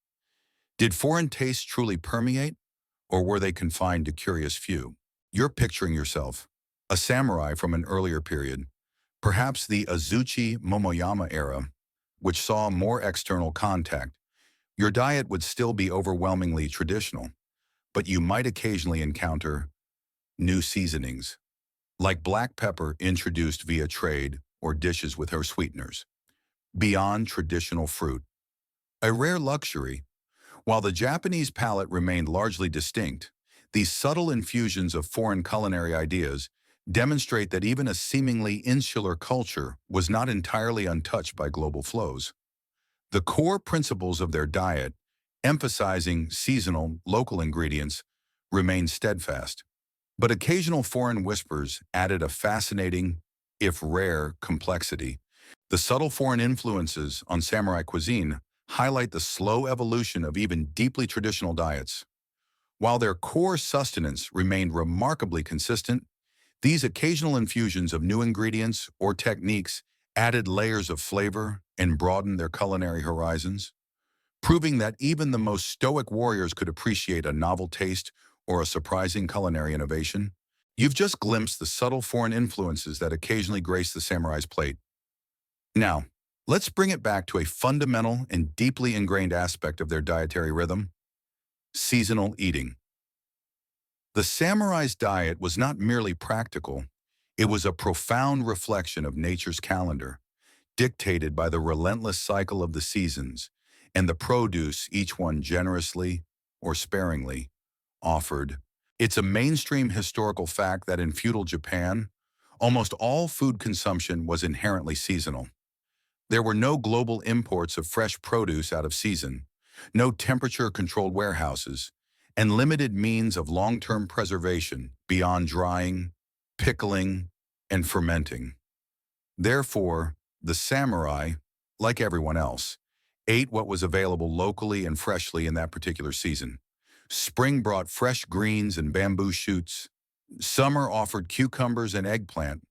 [SPEAKER 1] Did foreign tastes truly permeate, or were they confined to curious few? You're picturing yourself, a samurai from an earlier period, perhaps the Azuchi Momoyama era, which saw more external contact. Your diet would still be overwhelmingly traditional, but you might occasionally encounter new seasonings, like black pepper introduced via trade or dishes with her sweeteners, beyond traditional fruit. A rare luxury. While the Japanese palate remained largely distinct, these subtle infusions of foreign culinary ideas demonstrate that even a seemingly insular culture was not entirely untouched by global flows. The core principles of their diet, emphasizing seasonal, local ingredients, remained steadfast. But occasional foreign whispers added a fascinating, if rare, complexity. The subtle foreign influences on samurai cuisine highlight the slow evolution of even deeply traditional diets. While their core sustenance remained remarkably consistent, these occasional infusions of new ingredients or techniques added layers of flavor and broadened their culinary horizons, proving that even the most stoic warriors could appreciate a novel taste or a surprising culinary innovation. You've just glimpsed the subtle foreign influences that occasionally grace the samurai's plate. Now, let's bring it back to a fundamental and deeply ingrained aspect of their dietary rhythm: seasonal eating. The samurai's diet was not merely practical, it was a profound reflection of nature's calendar, dictated by the relentless cycle of the seasons and the produce, each one generously or sparingly offered. It's a mainstream historical fact that in feudal Japan, almost all food consumption was inherently seasonal. There were no global imports of fresh produce out of season, no temperature-controlled warehouses, and limited means of long-term preservation beyond drying, pickling, and fermenting. Therefore, the samurai, like everyone else, ate what was available locally and freshly in that particular season. Spring brought fresh greens and bamboo shoots. Summer offered cucumbers and eggplant.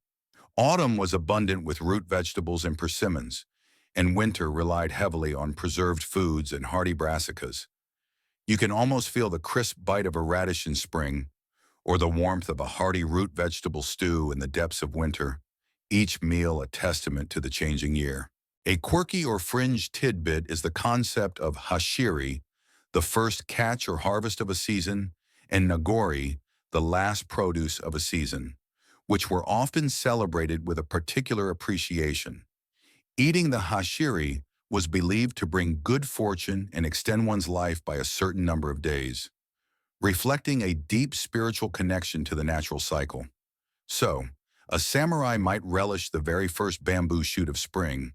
[SPEAKER 1] Autumn was abundant with root vegetables and persimmons, and winter relied heavily on preserved foods and hardy brassicas. You can almost feel the crisp bite of a radish in spring, or the warmth of a hearty root vegetable stew in the depths of winter, each meal a testament to the changing year. A quirky or fringe tidbit is the concept of hashiri, the first catch or harvest of a season, and nagori, the last produce of a season, which were often celebrated with a particular appreciation. Eating the hashiri was believed to bring good fortune and extend one's life by a certain number of days, reflecting a deep spiritual connection to the natural cycle. So, a samurai might relish the very first bamboo shoot of spring,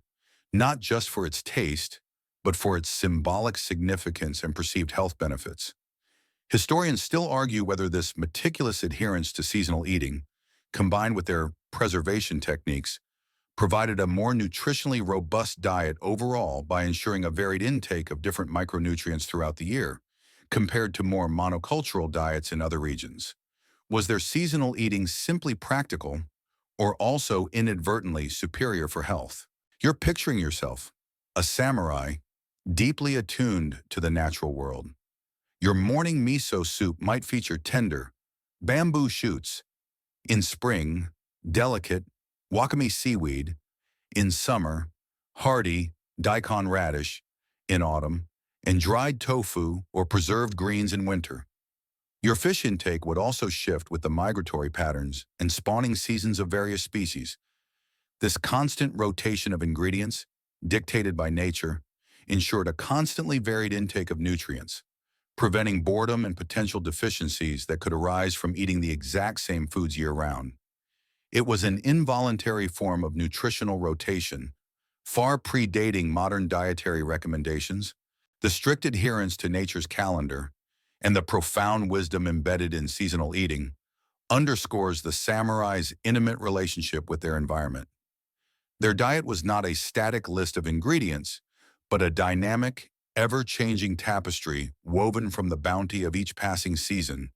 [SPEAKER 1] not just for its taste, but for its symbolic significance and perceived health benefits. Historians still argue whether this meticulous adherence to seasonal eating, combined with their preservation techniques, provided a more nutritionally robust diet overall by ensuring a varied intake of different micronutrients throughout the year, compared to more monocultural diets in other regions. Was their seasonal eating simply practical, or also inadvertently superior for health? You're picturing yourself, a samurai, deeply attuned to the natural world. Your morning miso soup might feature tender, bamboo shoots; in spring, delicate, wakame seaweed; in summer, hardy, daikon radish; in autumn, and dried tofu or preserved greens in winter. Your fish intake would also shift with the migratory patterns and spawning seasons of various species. This constant rotation of ingredients, dictated by nature, ensured a constantly varied intake of nutrients, preventing boredom and potential deficiencies that could arise from eating the exact same foods year-round. It was an involuntary form of nutritional rotation, far predating modern dietary recommendations. The strict adherence to nature's calendar and the profound wisdom embedded in seasonal eating underscores the samurai's intimate relationship with their environment. Their diet was not a static list of ingredients, but a dynamic, ever-changing tapestry woven from the bounty of each passing season,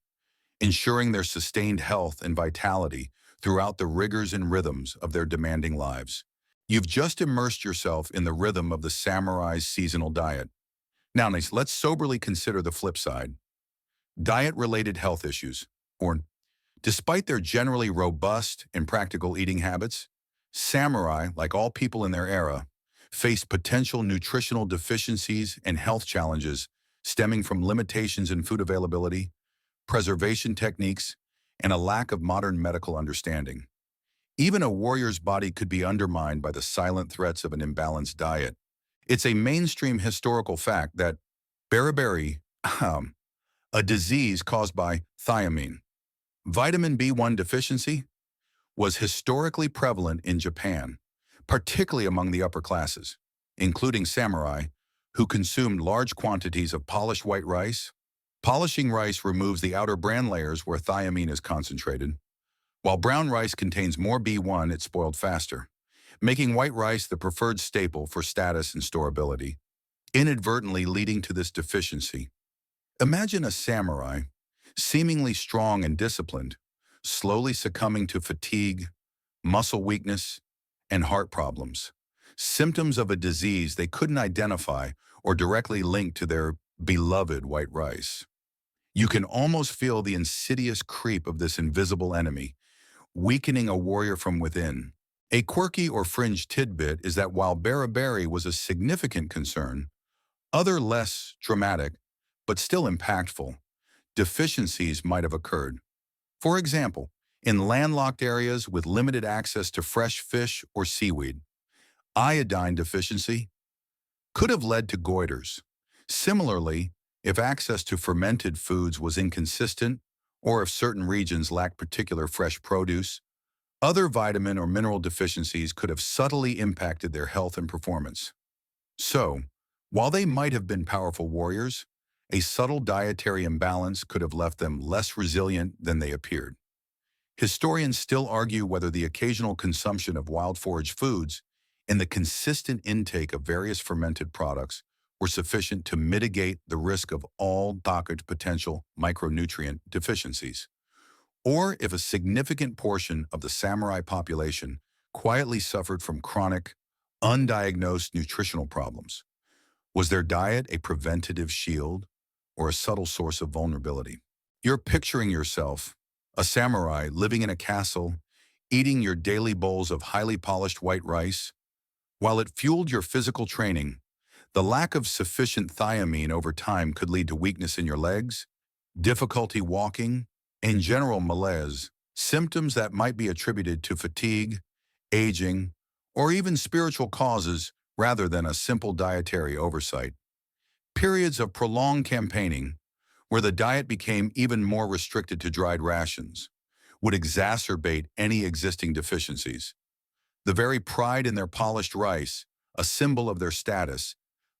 [SPEAKER 1] ensuring their sustained health and vitality throughout the rigors and rhythms of their demanding lives. You've just immersed yourself in the rhythm of the samurai's seasonal diet. Now, let's soberly consider the flip side: diet-related health issues. Or, despite their generally robust and practical eating habits, samurai, like all people in their era, faced potential nutritional deficiencies and health challenges stemming from limitations in food availability, preservation techniques, and a lack of modern medical understanding. Even a warrior's body could be undermined by the silent threats of an imbalanced diet. It's a mainstream historical fact that beriberi, a disease caused by thiamine, vitamin B1 deficiency, was historically prevalent in Japan, particularly among the upper classes, including samurai, who consumed large quantities of polished white rice. Polishing rice removes the outer bran layers where thiamine is concentrated. While brown rice contains more B1, it's spoiled faster, making white rice the preferred staple for status and storability, inadvertently leading to this deficiency. Imagine a samurai, seemingly strong and disciplined, slowly succumbing to fatigue, muscle weakness, and heart problems, symptoms of a disease they couldn't identify or directly link to their beloved white rice. You can almost feel the insidious creep of this invisible enemy, weakening a warrior from within. A quirky or fringe tidbit is that while beriberi was a significant concern, other less dramatic, but still impactful, deficiencies might have occurred. For example, in landlocked areas with limited access to fresh fish or seaweed, iodine deficiency could have led to goiters. Similarly, if access to fermented foods was inconsistent, or if certain regions lacked particular fresh produce, other vitamin or mineral deficiencies could have subtly impacted their health and performance. So, while they might have been powerful warriors, a subtle dietary imbalance could have left them less resilient than they appeared. Historians still argue whether the occasional consumption of wild forage foods and the consistent intake of various fermented products were sufficient to mitigate the risk of all docked potential micronutrient deficiencies, or if a significant portion of the samurai population quietly suffered from chronic, undiagnosed nutritional problems. Was their diet a preventative shield or a subtle source of vulnerability? You're picturing yourself, a samurai living in a castle, eating your daily bowls of highly polished white rice. While it fueled your physical training, the lack of sufficient thiamine over time could lead to weakness in your legs, difficulty walking, and general malaise, symptoms that might be attributed to fatigue, aging, or even spiritual causes rather than a simple dietary oversight. Periods of prolonged campaigning, where the diet became even more restricted to dried rations, would exacerbate any existing deficiencies. The very pride in their polished rice, a symbol of their status,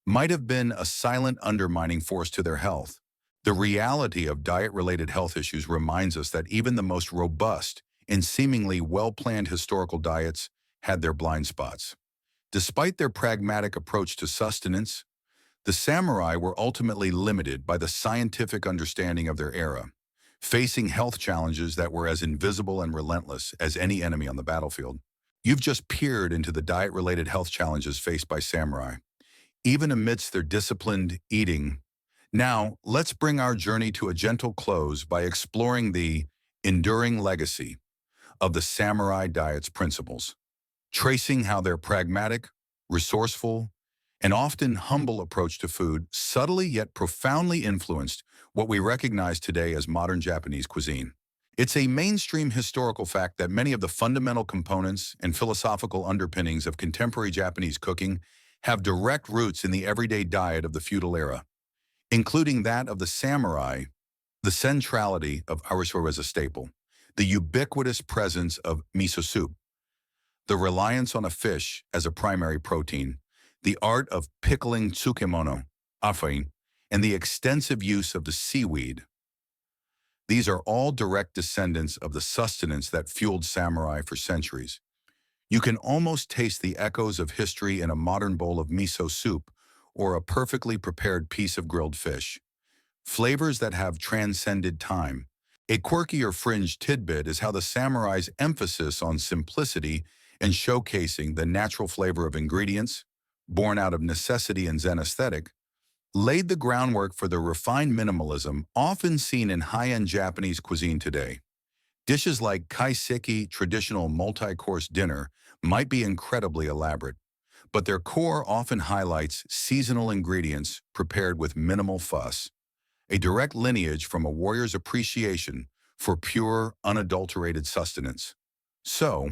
[SPEAKER 1] might have been a silent undermining force to their health. The reality of diet-related health issues reminds us that even the most robust and seemingly well-planned historical diets had their blind spots. Despite their pragmatic approach to sustenance, the samurai were ultimately limited by the scientific understanding of their era, facing health challenges that were as invisible and relentless as any enemy on the battlefield. You've just peered into the diet-related health challenges faced by samurai, even amidst their disciplined eating. Now, let's bring our journey to a gentle close by exploring the enduring legacy of the samurai diet's principles, tracing how their pragmatic, resourceful, and often humble approach to food subtly yet profoundly influenced what we recognize today as modern Japanese cuisine. It's a mainstream historical fact that many of the fundamental components and philosophical underpinnings of contemporary Japanese cooking have direct roots in the everyday diet of the feudal era, including that of the samurai, the centrality of arisho as a staple, the ubiquitous presence of miso soup, the reliance on a fish as a primary protein, the art of pickling tsukemono, afain, and the extensive use of the seaweed. These are all direct descendants of the sustenance that fueled samurai for centuries. You can almost taste the echoes of history in a modern bowl of miso soup or a perfectly prepared piece of grilled fish. Flavors that have transcended time. A quirky or fringe tidbit is how the samurai's emphasis on simplicity and showcasing the natural flavor of ingredients, born out of necessity and Zen aesthetic, laid the groundwork for the refined minimalism often seen in high-end Japanese cuisine today. Dishes like kaiseki, traditional multi-course dinner, might be incredibly elaborate, but their core often highlights seasonal ingredients prepared with minimal fuss, a direct lineage from a warrior's appreciation for pure, unadulterated sustenance. So,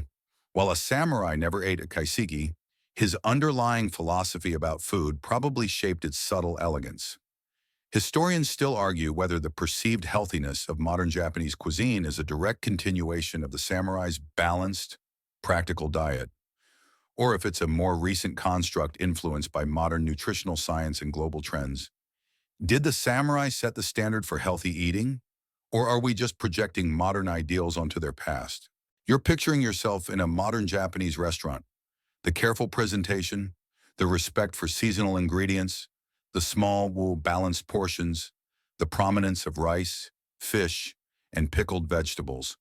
[SPEAKER 1] while a samurai never ate a kaiseki, his underlying philosophy about food probably shaped its subtle elegance. Historians still argue whether the perceived healthiness of modern Japanese cuisine is a direct continuation of the samurai's balanced, practical diet, or if it's a more recent construct influenced by modern nutritional science and global trends. Did the samurai set the standard for healthy eating, or are we just projecting modern ideals onto their past? You're picturing yourself in a modern Japanese restaurant. The careful presentation, the respect for seasonal ingredients, the small, balanced portions, the prominence of rice, fish, and pickled vegetables.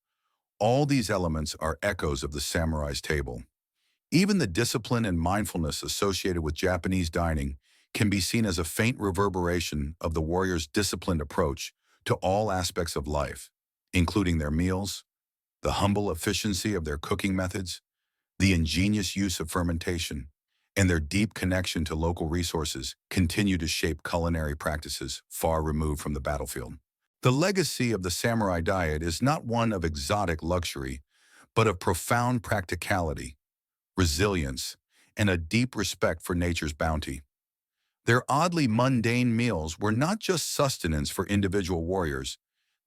[SPEAKER 1] All these elements are echoes of the samurai's table. Even the discipline and mindfulness associated with Japanese dining can be seen as a faint reverberation of the warrior's disciplined approach to all aspects of life, including their meals, the humble efficiency of their cooking methods, the ingenious use of fermentation, and their deep connection to local resources continue to shape culinary practices far removed from the battlefield. The legacy of the samurai diet is not one of exotic luxury, but of profound practicality, resilience, and a deep respect for nature's bounty. Their oddly mundane meals were not just sustenance for individual warriors,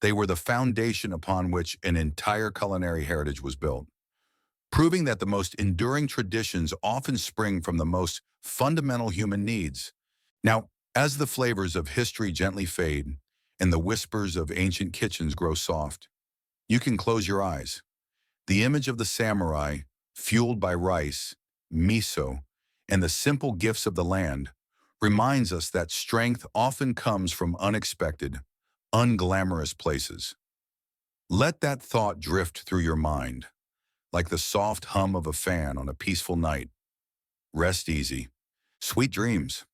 [SPEAKER 1] they were the foundation upon which an entire culinary heritage was built, proving that the most enduring traditions often spring from the most fundamental human needs. Now, as the flavors of history gently fade and the whispers of ancient kitchens grow soft, you can close your eyes. The image of the samurai, fueled by rice, miso, and the simple gifts of the land, reminds us that strength often comes from unexpected, unglamorous places. Let that thought drift through your mind, like the soft hum of a fan on a peaceful night. Rest easy. Sweet dreams.